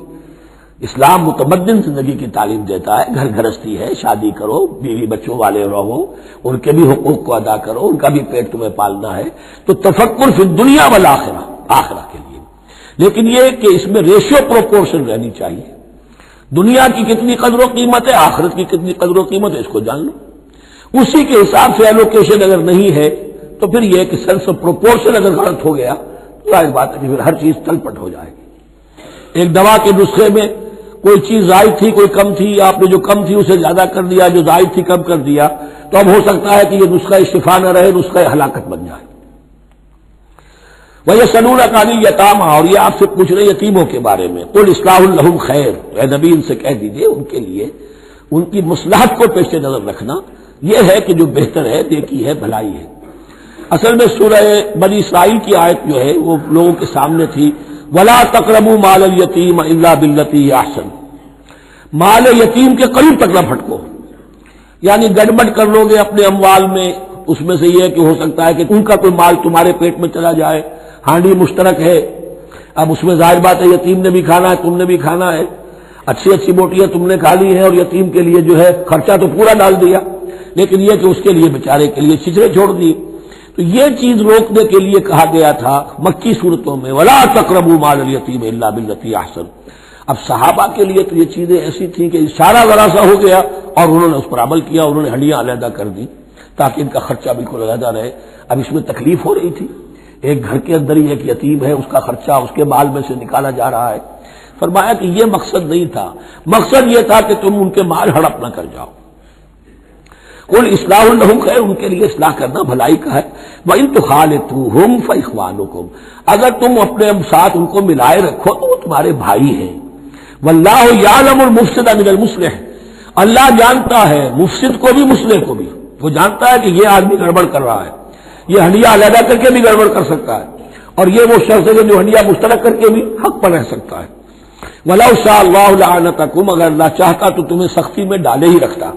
اسلام متمدن زندگی کی تعلیم دیتا ہے، گھر گھرستی ہے، شادی کرو، بیوی بچوں والے رہو، ان کے بھی حقوق کو ادا کرو، ان کا بھی پیٹ تمہیں پالنا ہے، تو تفکر فی الدنیا والآخرہ، آخرہ کے لیے، لیکن یہ کہ اس میں ریشیو پروپورشن رہنی چاہیے، دنیا کی کتنی قدر و قیمت ہے، آخرت کی کتنی قدر و قیمت ہے، اس کو جان لو، اسی کے حساب سے ایلوکیشن اگر نہیں ہے تو پھر یہ کہ سینس آف پروپورشن اگر غلط ہو گیا تو ظاہر بات ہے کہ پھر ہر چیز تلپٹ ہو جائے گی۔ ایک دوا کے نسخے میں کوئی چیز زائد تھی، کوئی کم تھی، آپ نے جو کم تھی اسے زیادہ کر دیا، جو زائد تھی کم کر دیا، تو اب ہو سکتا ہے کہ یہ نسخہ شفا نہ رہے، نسخہ ہلاکت بن جائے۔ وَيَسْأَلُونَكَ عَنِ الْيَتَامَىٰ، اور یہ آپ سے پوچھ رہے یتیموں کے بارے میں، قُلْ إِصْلَاحٌ لَهُمْ خَيْرٌ، اے نبی ان سے کہہ دیجئے ان کے لیے ان کی مصلحت کو پیش نظر رکھنا یہ ہے کہ جو بہتر ہے، نیکی ہے، بھلائی ہے۔ اصل میں سورہ بنی اسرائیل کی آیت جو ہے وہ لوگوں کے سامنے تھی، وَلَا تَقْرَبُوا مَالَ الْيَتِيمِ إِلَّا بِالَّتِي هِيَ أَحْسَنُ، مال یتیم کے قریب تک نہ پھٹکو، یعنی گڑبڑ کر لو گے اپنے اموال میں، اس میں سے یہ کہ ہو سکتا ہے کہ ان کا کوئی مال تمہارے پیٹ میں چلا جائے، ہانڈی مشترک ہے، اب اس میں ظاہر بات ہے یتیم نے بھی کھانا ہے، تم نے بھی کھانا ہے، اچھی اچھی بوٹیاں تم نے کھا لی ہیں اور یتیم کے لیے جو ہے خرچہ تو پورا ڈال دیا، لیکن یہ کہ اس کے لیے بیچارے کے لیے چھچرے چھوڑ دیے۔ تو یہ چیز روکنے کے لیے کہا گیا تھا مکی صورتوں میں وَلَا تَقْرَبُوا مَالَ الْيَتِيمِ إِلَّا بِالَّتِي أَحْسَنُ۔ اب صحابہ کے لیے تو یہ چیزیں ایسی تھیں کہ اشارہ ذرا سا ہو گیا اور انہوں نے اس پر عمل کیا، انہوں نے ہڈیاں علیحدہ کر دی تاکہ ان کا خرچہ بالکل علیحدہ رہے۔ اب اس میں تکلیف ہو رہی تھی، ایک گھر کے اندر ہی ایک یتیم ہے، اس کا خرچہ اس کے مال میں سے نکالا جا رہا ہے۔ فرمایا کہ یہ مقصد نہیں تھا، مقصد یہ تھا کہ تم ان کے مال ہڑپ نہ کر جاؤ۔ قل اصلاح لهم خیر، ان کے لیے اصلاح کرنا بھلائی کا ہے۔ وَإِن تُخَالِطُوهُمْ فَإِخْوَانُكُمْ، اگر تم اپنے ساتھ ان کو ملائے رکھو تو وہ تمہارے بھائی ہیں۔ وَاللَّهُ يَعْلَمُ الْمُفْسِدَ مِنَ الْمُصْلِحِ، اللہ جانتا ہے مفسد کو بھی مصلح کو بھی، وہ جانتا ہے کہ یہ آدمی گڑبڑ کر رہا ہے، یہ ہنڈیاں علیحدہ کر کے بھی گڑبڑ کر سکتا ہے، اور یہ وہ شخص ہے جو ہنڈیاں مشترک کر کے بھی حق پر رہ سکتا ہے۔ وَلَوْ شَاءَ اللَّهُ لَعَنَتَكُمْ، اگر اللہ چاہتا تو تمہیں سختی میں ڈالے ہی رکھتا،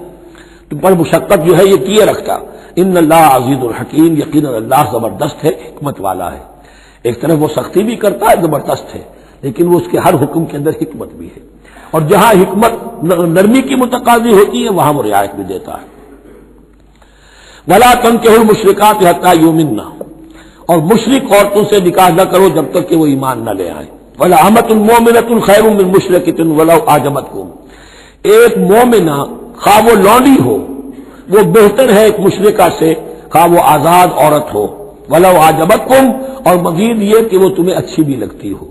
تم پر مشقت جو ہے یہ کیے رکھتا۔ ان اللہ عزیز الحکیم، یقیناً اللہ زبردست ہے، حکمت والا ہے۔ ایک طرف وہ سختی بھی کرتا ہے، زبردست ہے، لیکن وہ اس کے ہر حکم کے اندر حکمت بھی ہے، اور جہاں حکمت نرمی کی متقاضی ہوتی ہے وہاں وہ رعایت بھی دیتا ہے۔ وَلَا تَنكِحُوا الْمُشْرِكَاتِ حَتَّىٰ يُؤْمِنَّ، اور مشرک عورتوں سے نکاح نہ کرو جب تک کہ وہ ایمان نہ لے آئیں۔ وَلَأَمَةٌ مُؤْمِنَةٌ خَيْرٌ مِّن مُشْرِكَةٍ وَلَوْ أَعْجَبَتْكُمْ، ایک مومنہ خواہ وہ لونڈی ہو وہ بہتر ہے ایک مشرکہ سے خواہ وہ آزاد عورت ہو۔ وَلَوْ أَعْجَبَتْكُمْ، اور مزید یہ کہ وہ تمہیں اچھی بھی لگتی ہو۔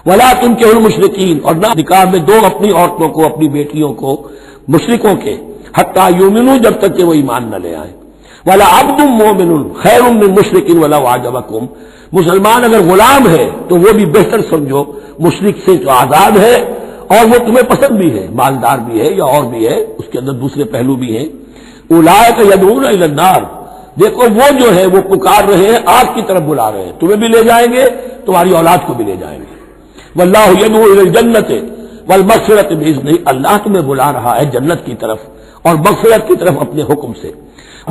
وَلَا تُنكِحُوا الْمُشْرِكِينَ، اور نہ نکاح میں دو اپنی عورتوں کو، اپنی بیٹیوں کو مشرکوں کے، حتیٰ یؤمنوا، جب تک کہ وہ ایمان نہ لے آئیں۔ وَلَعَبْدٌ مُّؤْمِنٌ خَيْرٌ مِّن مُّشْرِكٍ وَلَوْ أَعْجَبَكُمْ، مسلمان اگر غلام ہے تو وہ بھی بہتر سمجھو مشرک سے جو آزاد ہے اور وہ تمہیں پسند بھی ہے، مالدار بھی ہے یا اور بھی ہے، اس کے اندر دوسرے پہلو بھی ہیں۔ اولئک یدعون الی النار، دیکھو وہ جو ہے وہ پکار رہے ہیں، آگ کی طرف بلا رہے ہیں، تمہیں بھی لے جائیں گے، تمہاری اولاد کو بھی لے جائیں گے۔ واللہ یدعو الی الجنۃ والمغفرۃ باذنہ، اللہ تمہیں بلا رہا ہے جنت کی طرف اور مغفرت کی طرف اپنے حکم سے۔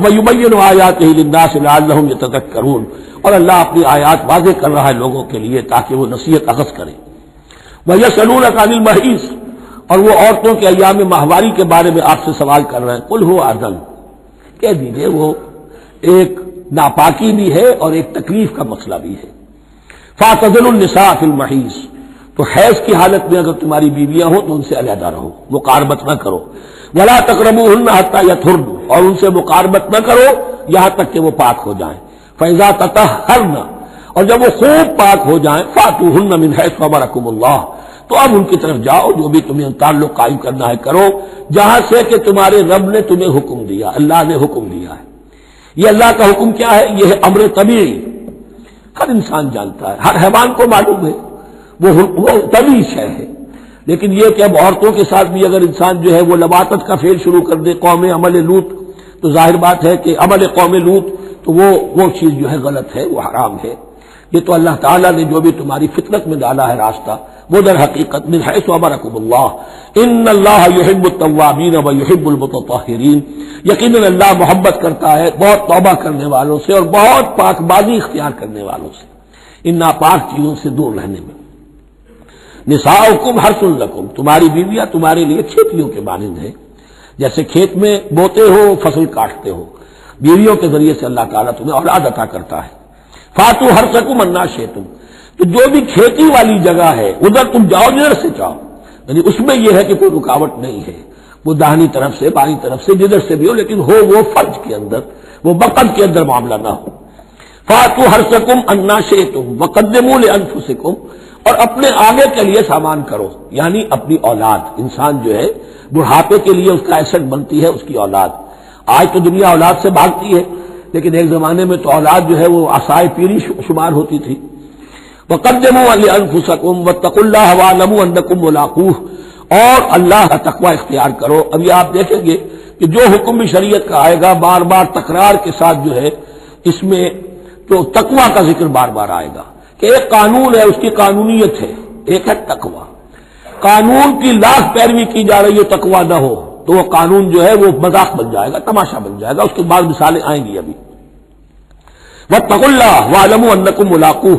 وَيُبَيِّنُ آیاتہ للناس لعلہم یتذکرون، اور اللہ اپنی آیات واضح کر رہا ہے لوگوں کے لیے تاکہ وہ نصیحت اخذ کریں۔ وَيَسْأَلُونَكَ عَنِ الْمَحِيضِ، اور وہ عورتوں کے ایام ماہواری کے بارے میں آپ سے سوال کر رہے ہیں۔ قُلْ هُوَ أَذًى، کہہ دیجئے وہ ایک ناپاکی بھی ہے اور ایک تکلیف کا مسئلہ بھی ہے۔ فَاعْتَزِلُوا النِّسَاءَ فِي الْمَحِيضِ، تو حیض کی حالت میں اگر تمہاری بیویاں ہوں تو ان سے علیحدہ رہو، مقاربت نہ کرو۔ وَلَا تَقْرَبُوهُنَّ حَتَّىٰ يَطْهُرْنَ، اور ان سے مقاربت نہ کرو یہاں تک کہ وہ پاک ہو جائیں۔ فَإِذَا تَطَهَّرْنَ، اور جب وہ خوب پاک ہو جائیں، فَأْتُوهُنَّ مِنْ حَيْثُ أَمَرَكُمُ اللَّهُ، تو اب ان کی طرف جاؤ، جو بھی تمہیں تعلق قائم کرنا ہے کرو، جہاں سے کہ تمہارے رب نے تمہیں حکم دیا، اللہ نے حکم دیا ہے۔ یہ اللہ کا حکم کیا ہے؟ یہ ہے امر طبیعی، ہر انسان جانتا ہے، ہر حیوان کو معلوم ہے، وہ طبیعی شے ہے۔ لیکن یہ کہ اب عورتوں کے ساتھ بھی اگر انسان جو ہے وہ لواطت کا فعل شروع کر دے، قوم عمل لوط، تو ظاہر بات ہے کہ عمل قوم لوط تو وہ چیز جو ہے غلط ہے، وہ حرام ہے۔ یہ تو اللہ تعالیٰ نے جو بھی تمہاری فطرت میں ڈالا ہے راستہ، وہ در حقیقت من حیث امرکم اللہ، ان اللہ یحب التوابین و یحب المتطہرین، یقیناً اللہ محبت کرتا ہے بہت توبہ کرنے والوں سے اور بہت پاک بازی اختیار کرنے والوں سے، ان ناپاک چیزوں سے دور رہنے میں۔ نساؤکم حرث لکم، تمہاری بیویاں تمہارے لیے کھیتیوں کے مانند ہیں، جیسے کھیت میں بوتے ہو فصل کاٹتے ہو، بیویوں کے ذریعے سے اللہ تعالیٰ تمہیں اولاد عطا کرتا ہے۔ فاتوا حرثکم انا شئتم، تو جو بھی کھیتی والی جگہ ہے ادھر تم جاؤ جدھر سے چاہو، یعنی اس میں یہ ہے کہ کوئی رکاوٹ نہیں ہے، وہ داہنی طرف سے بائیں طرف سے جدھر سے بھی ہو، لیکن ہو وہ فرض کے اندر، وہ وقت کے اندر معاملہ نہ ہو۔ فاتوا حرثکم انا شئتم وقدموا لانفسکم، اور اپنے آگے کے لیے سامان کرو، یعنی اپنی اولاد۔ انسان جو ہے بڑھاپے کے لیے اس کا ایسٹ بنتی ہے اس کی اولاد۔ آج تو دنیا اولاد سے بھاگتی ہے، لیکن ایک زمانے میں تو اولاد جو ہے وہ عصائے پیری شمار ہوتی تھی۔ وَقَدِّمُوا لِأَنفُسَكُمْ وَاتَّقُوا اللَّهَ وَاعْلَمُوا أَنَّكُمْ مُلَاقُوهُ، اور اللہ کا تقوی اختیار کرو۔ اب یہ آپ دیکھیں گے کہ جو حکم بھی شریعت کا آئے گا بار بار تکرار کے ساتھ جو ہے اس میں تو تقوی کا ذکر بار بار آئے گا، کہ ایک قانون ہے اس کی قانونیت ہے، ایک ہے تقوی۔ قانون کی لاکھ پیروی کی جا رہی ہے تقویٰ نہ ہو تو وہ قانون جو ہے وہ مذاق بن جائے گا، تماشا بن جائے گا. اس کے بعد مثالیں آئیں گی ابھی. واتقوا اللہ واعلموا انکم ملاقوہ،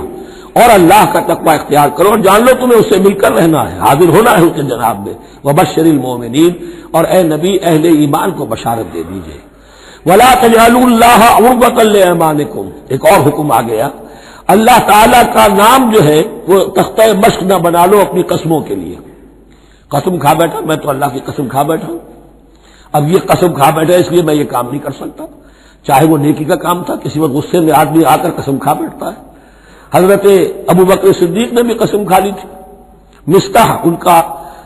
اور اللہ کا تقوی اختیار کرو اور جان لو تمہیں اس سے مل کر رہنا ہے، حاضر ہونا ہے اس کے جناب میں. وبشر المؤمنین، اور اے نبی اہل ایمان کو بشارت دے دیجئے. ولا تجعلوا اللہ عرضۃ لایمانکم، ایک اور حکم آ گیا، اللہ تعالیٰ کا نام جو ہے وہ تختہ مشق نہ بنا لو اپنی قسموں کے لیے. قسم کھا بیٹھا میں تو اللہ کی قسم کھا بیٹھا ہوں، اب یہ قسم کھا بیٹھا اس لیے میں یہ کام نہیں کر سکتا. چاہے وہ نیکی کا کام تھا، کسی وقت غصے میں آدمی آ کر قسم کھا بیٹھتا ہے. حضرت ابوبکر صدیق نے بھی قسم کھا لی تھی. مستح ان کا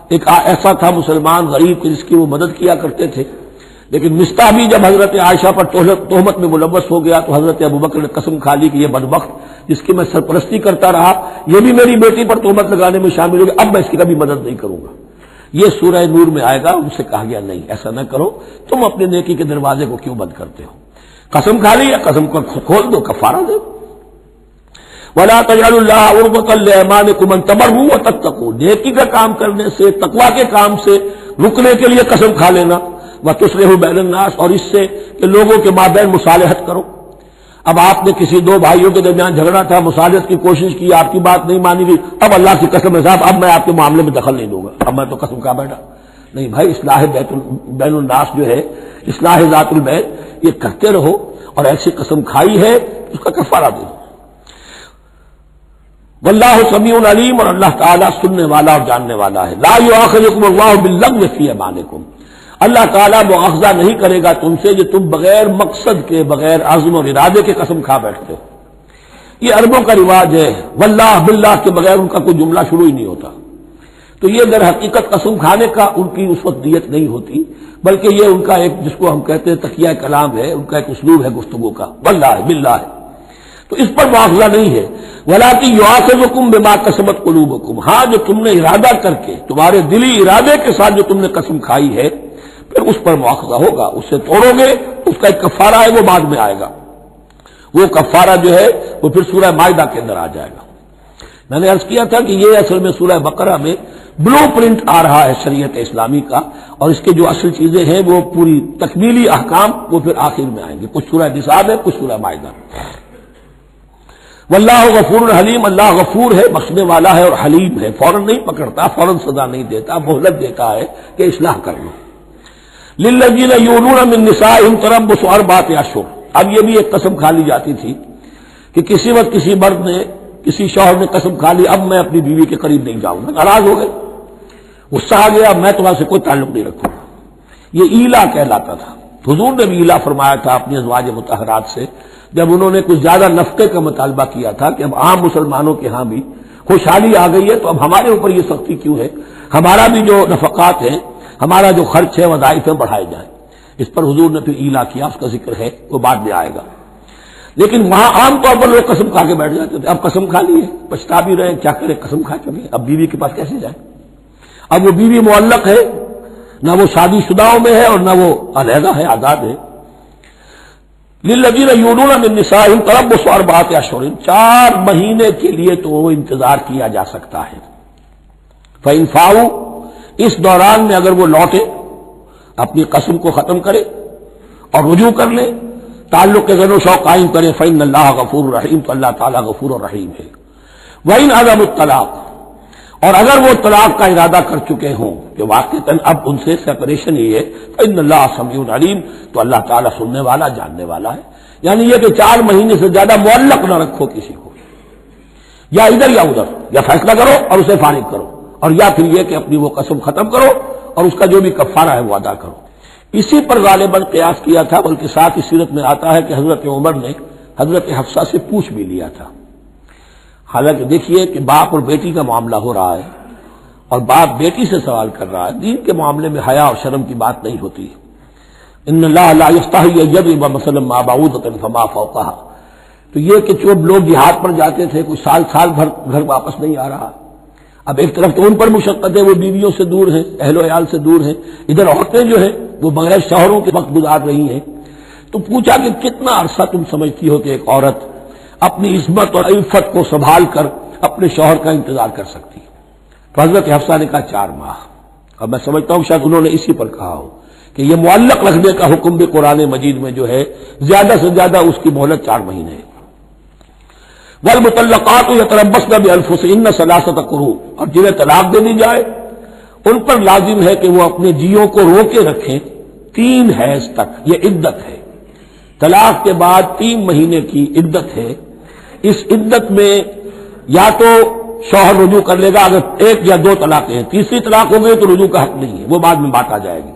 ایک ایسا تھا مسلمان غریب جس کی وہ مدد کیا کرتے تھے، لیکن مستح بھی جب حضرت عائشہ پر تہمت میں ملوث ہو گیا تو حضرت ابوبکر نے قسم کھا لی کہ یہ بدبخت جس کی میں سرپرستی کرتا رہا یہ بھی میری بیٹی پر تہمت لگانے میں شامل ہو گیا، اب میں اس کی کبھی مدد نہیں کروں گا. یہ سورہ نور میں آئے گا. ان سے کہا گیا نہیں ایسا نہ کرو، تم اپنے نیکی کے دروازے کو کیوں بند کرتے ہو؟ قسم کھا لی، قسم کو کھول دو، کفارہ دو. ولا تجعلوا اللہ عرضۃ لایمانکم ان تبروا وتتقوا، نیکی کا کام کرنے سے، تقوی کے کام سے رکنے کے لیے قسم کھا لینا. وتصلحوا بین الناس، اور اس سے کہ لوگوں کے مابین مصالحت کرو. اب آپ نے کسی دو بھائیوں کے درمیان جھگڑا تھا، مصالحت کی کوشش کی، آپ کی بات نہیں مانی گئی، اب اللہ کی قسم ہے صاحب اب میں آپ کے معاملے میں دخل نہیں دوں گا، اب میں تو قسم کھا بیٹھا. نہیں بھائی، اصلاح بین الناس جو ہے، اصلاح ذات البین، یہ کرتے رہو. اور ایسی قسم کھائی ہے اس کا کفارہ دو. واللہ سمیع علیم، اور اللہ تعالیٰ سننے والا اور جاننے والا ہے. لا یؤاخذکم اللہ باللغو فی ایمانکم، اللہ تعالیٰ مؤاخذہ نہیں کرے گا تم سے جو تم بغیر مقصد کے، بغیر عزم اور ارادے کے قسم کھا بیٹھتے ہو. یہ عربوں کا رواج ہے، واللہ باللہ کے بغیر ان کا کوئی جملہ شروع ہی نہیں ہوتا. تو یہ در حقیقت قسم کھانے کا ان کی اس وقت نیت نہیں ہوتی، بلکہ یہ ان کا ایک جس کو ہم کہتے ہیں تقیہ کلام ہے، ان کا ایک اسلوب ہے گفتگو کا، واللہ باللہ ہے. تو اس پر مواخذہ نہیں ہے. وَلَٰكِن يُؤَاخِذُكُم بِمَا كَسَبَتْ قُلُوبُكُم، ہاں جو تم نے ارادہ کر کے، تمہارے دلی ارادے کے ساتھ جو تم نے قسم کھائی ہے، پھر اس پر مواخذہ ہوگا. اس سے توڑو گے، اس کا ایک کفارہ ہے، وہ بعد میں آئے گا. وہ کفارہ جو ہے وہ پھر سورہ مائدہ کے اندر آ جائے گا. میں نے عرض کیا تھا کہ یہ اصل میں سورہ بقرہ میں بلو پرنٹ آ رہا ہے شریعت اسلامی کا، اور اس کے جو اصل چیزیں ہیں وہ پوری تکمیلی احکام وہ پھر آخر میں آئیں گے. کچھ سورہ نساء ہے، کچھ سورہ مائدہ. واللہ غفور حلیم، اللہ غفور ہے، بخشنے والا ہے اور حلیم ہے، فوراً نہیں پکڑتا، فوراً سزا نہیں دیتا، مہلت دیتا ہے کہ اصلاح کر لو. للذین یؤلون من نسائہم تربص اربعۃ اشہر، اب یہ بھی ایک قسم کھا لی جاتی تھی کہ کسی وقت کسی مرد نے، کسی شوہر نے قسم کھا لی اب میں اپنی بیوی کے قریب نہیں جاؤں گا، ناراض ہو گئے، غصہ آ گیا، میں تمہارے سے کوئی تعلق نہیں رکھوں گا. یہ ایلا کہلاتا تھا. حضور نے بھی ایلا فرمایا تھا اپنی ازواج مطہرات سے جب انہوں نے کچھ زیادہ نفقے کا مطالبہ کیا تھا کہ اب عام مسلمانوں کے ہاں بھی خوشحالی آ گئی ہے تو اب ہمارے اوپر یہ سختی کیوں ہے، ہمارا بھی جو نفقات ہیں، ہمارا جو خرچ ہے، وظائف ہیں، بڑھائے جائیں. اس پر حضور نے پھر ایلا کیا، اس کا ذکر ہے، وہ بعد میں آئے گا. لیکن وہاں عام طور پر لوگ قسم کھا کے بیٹھ جاتے تھے. اب قسم کھا لی ہے، پچھتا بھی رہے، کیا کرے، قسم کھا چکے، اب بیوی کے پاس کیسے جائے. اب وہ بیوی معلق ہے، نہ وہ شادی شداؤں میں ہے اور نہ وہ علیحدہ ہے، آزاد ہے. للذین یؤلون من نسائہم تربص اربعۃ اشہر، 4 مہینے کے لیے تو وہ انتظار کیا جا سکتا ہے. فإن فاؤوا، اس دوران میں اگر وہ لوٹے، اپنی قسم کو ختم کرے اور رجوع کر لے، تعلق کے زن و شوق قائم کرے، فإن اللہ غفور رحیم، تو اللہ تعالیٰ غفور اور رحیم ہے. وإن عزموا الطلاق، اور اگر وہ طلاق کا ارادہ کر چکے ہوں کہ واقعتاً اب ان سے سیپریشن ہی ہے، فإن اللہ سمیع علیم، تو اللہ تعالیٰ سننے والا، جاننے والا ہے. یعنی یہ کہ 4 مہینے سے زیادہ معلق نہ رکھو کسی کو، یا ادھر یا ادھر، یا فیصلہ کرو اور اسے فارغ کرو، اور یا پھر یہ کہ اپنی وہ قسم ختم کرو اور اس کا جو بھی کفارہ ہے وہ ادا کرو. اسی پر غالباً قیاس کیا تھا، بلکہ ساتھ ہی سیرت میں آتا ہے کہ حضرت عمر نے حضرت حفصہ سے پوچھ بھی لیا تھا. حالانکہ دیکھیے کہ باپ اور بیٹی کا معاملہ ہو رہا ہے اور باپ بیٹی سے سوال کر رہا ہے، دین کے معاملے میں حیا اور شرم کی بات نہیں ہوتی. ان اللہ لا یستحی ان یضرب مثلا ما بعوضۃ فما فوقها، تو یہ کہ جو لوگ جہاد پر جاتے تھے کچھ سال بھر گھر واپس نہیں آ رہا. اب ایک طرف تو ان پر مشقت ہے، وہ بیویوں سے دور ہیں، اہل و عیال سے دور ہیں، ادھر عورتیں جو ہیں وہ بغیر شوہروں کے وقت گزار رہی ہیں. تو پوچھا کہ کتنا عرصہ تم سمجھتی ہو کہ ایک عورت اپنی عصمت اور عفت کو سنبھال کر اپنے شوہر کا انتظار کر سکتی ہے. تو حضرت حفصہ نے کہا 4 ماہ. اور میں سمجھتا ہوں شاید انہوں نے اسی پر کہا ہو کہ یہ معلق رکھنے کا حکم بھی قرآن مجید میں جو ہے زیادہ سے زیادہ اس کی مہلت 4 مہینے ہے. والمطلقات یتربصن بانفسهن 3 قروء، اور جنہیں طلاق دے دی جائے ان پر لازم ہے کہ وہ اپنے جیوں کو روکے رکھیں 3 حیض تک. یہ عدت ہے، طلاق کے بعد 3 مہینے کی عدت ہے. اس عدت میں یا تو شوہر رجوع کر لے گا اگر 1 یا 2 طلاقیں ہیں، تیسری طلاق ہو گئی تو رجوع کا حق نہیں ہے، وہ بعد میں بات آ جائے گی.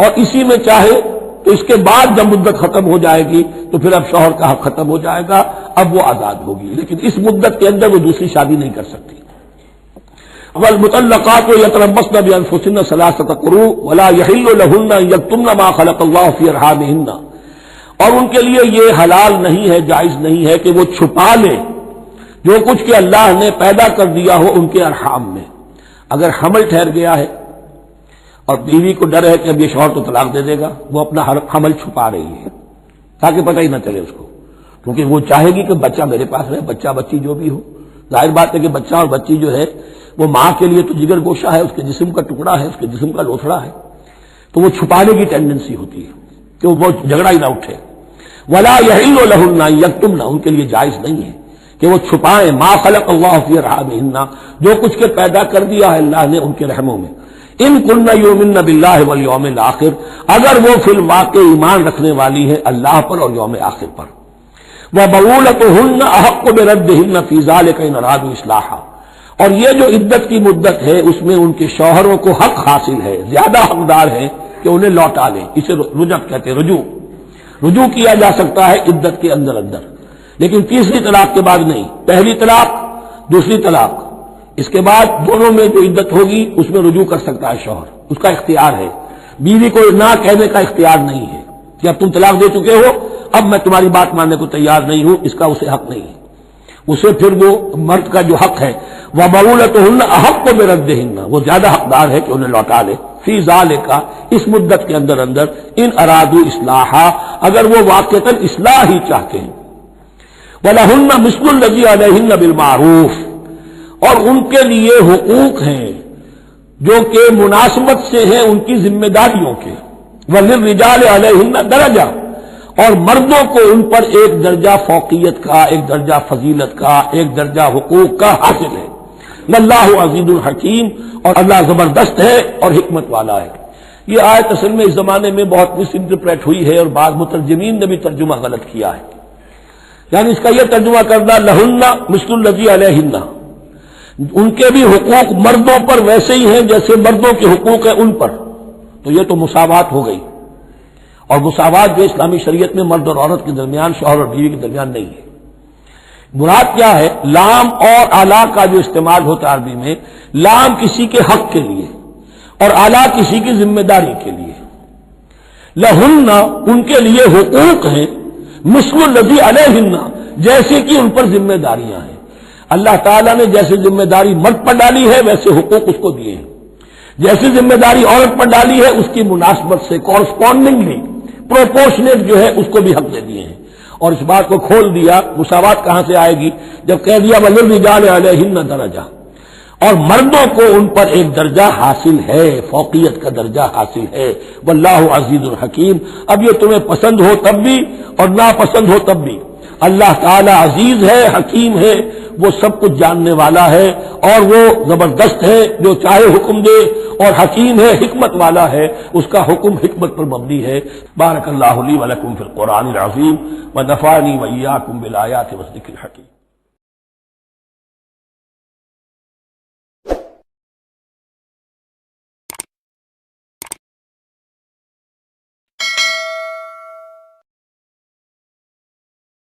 اور اسی میں چاہے تو اس کے بعد جب مدت ختم ہو جائے گی تو پھر اب شوہر کا حق ختم ہو جائے گا، اب وہ آزاد ہوگی، لیکن اس مدت کے اندر وہ دوسری شادی نہیں کر سکتی. والمطلقات یتربصن بانفسهن 3 قروء ولا يحل لهن ان يكتمن ما خلق الله في ارحامهن، اور ان کے لیے یہ حلال نہیں ہے، جائز نہیں ہے کہ وہ چھپا لیں جو کچھ کہ اللہ نے پیدا کر دیا ہو ان کے ارحام میں. اگر حمل ٹھہر گیا ہے اور بیوی کو ڈر ہے کہ اب یہ شوہر تو طلاق دے دے گا، وہ اپنا حمل چھپا رہی ہے تاکہ پتہ ہی نہ چلے اس کو، کیونکہ وہ چاہے گی کہ بچہ میرے پاس رہے، بچہ بچی جو بھی ہو. ظاہر بات ہے کہ بچہ اور بچی جو ہے وہ ماں کے لیے تو جگر گوشہ ہے، اس کے جسم کا ٹکڑا ہے، اس کے جسم کا لوتھڑا ہے، تو وہ چھپانے کی ٹینڈنسی ہوتی ہے کہ وہ جھگڑا ہی نہ اٹھے. ولا يحل لهن ان يكتمن، ان کے لیے جائز نہیں ہے کہ وہ چھپائیں ما خلق اللہ فی ارحامہن، جو کچھ کے پیدا کر دیا ہے اللہ نے ان کے رحموں میں. ان كن يؤمن بالله واليوم الاخر، اگر وہ فی الواقع ایمان رکھنے والی ہے اللہ پر اور یوم آخر پر. وبعولتهن احق بردهن في ذلك ان ارادوا اصلاحا، اور یہ جو عدت کی مدت ہے اس میں ان کے شوہروں کو حق حاصل ہے، زیادہ حقدار ہے کہ انہیں لوٹا لیں. اسے رجعت کہتے ہیں، رجوع کیا جا سکتا ہے عدت کے اندر لیکن تیسری طلاق کے بعد نہیں. پہلی طلاق، دوسری طلاق، اس کے بعد دونوں میں جو عدت ہوگی اس میں رجوع کر سکتا ہے شوہر، اس کا اختیار ہے. بیوی کو نہ کہنے کا اختیار نہیں ہے کہ اب تم طلاق دے چکے ہو، اب میں تمہاری بات ماننے کو تیار نہیں ہوں، اس کا اسے حق نہیں ہے. اسے پھر وہ مرد کا جو حق ہے وَبَعُولَتُهُنَّ أَحَقُّ بِرَدِّهِنَّ، وہ زیادہ حقدار ہے کہ انہیں لوٹا لے. فی ذالک، اس مدت کے اندر ان ارادوا اصلاحا، اگر وہ واقعتاً اصلاح ہی چاہتے ہیں. وَلَهُنَّ مِثْلُ الَّذِي عَلَيْهِنَّ بِالْمَعْرُوفِ، اور ان کے لیے حقوق ہیں جو کہ مناسبت سے ہیں ان کی ذمہ داریوں کے. وَلِلرِّجَالِ عَلَيْهِنَّ دَرَجَةٌ، اور مردوں کو ان پر ایک درجہ فوقیت کا، ایک درجہ فضیلت کا، ایک درجہ حقوق کا حاصل ہے. اللہ عزیز الحکیم، اور اللہ زبردست ہے اور حکمت والا ہے. یہ آیت اصل میں اس زمانے میں بہت مس انٹرپریٹ ہوئی ہے اور بعض مترجمین نے بھی ترجمہ غلط کیا ہے. یعنی اس کا یہ ترجمہ کردہ لہن مثل الذی علیہن، ان کے بھی حقوق مردوں پر ویسے ہی ہیں جیسے مردوں کے حقوق ہیں ان پر. تو یہ تو مساوات ہو گئی، اور مساوات جو اسلامی شریعت میں مرد اور عورت کے درمیان، شوہر اور بیوی کے درمیان نہیں ہے. مراد کیا ہے؟ لام اور اعلیٰ کا جو استعمال ہوتا ہے عربی میں، لام کسی کے حق کے لیے اور اعلیٰ کسی کی ذمہ داری کے لیے. لہن ان کے لیے حقوق ہیں، مثل الذی علیہن جیسے کہ ان پر ذمہ داریاں ہیں. اللہ تعالیٰ نے جیسے ذمہ داری مرد پر ڈالی ہے ویسے حقوق اس کو دیے ہیں. جیسی ذمہ داری عورت پر ڈالی ہے اس کی مناسبت سے کورسپونڈنگلی پروپورشنیٹ جو ہے اس کو بھی حق دے دیے ہیں. اور اس بات کو کھول دیا مساوات کہاں سے آئے گی جب کہہ دیا وَلِلرِّجَالِ عَلَيْهِنَّ دَرَجَةٌ، اور مردوں کو ان پر ایک درجہ حاصل ہے، فوقیت کا درجہ حاصل ہے. واللہ عزیز الحکیم. اب یہ تمہیں پسند ہو تب بھی اور ناپسند ہو تب بھی اللہ تعالی عزیز ہے، حکیم ہے، وہ سب کچھ جاننے والا ہے اور وہ زبردست ہے، جو چاہے حکم دے، اور حکیم ہے، حکمت والا ہے، اس کا حکم حکمت پر مبنی ہے. بارک اللہ لی ولکم فی القرآن العظیم ونفعنی وإیاکم بالآیات والذکر الحکیم.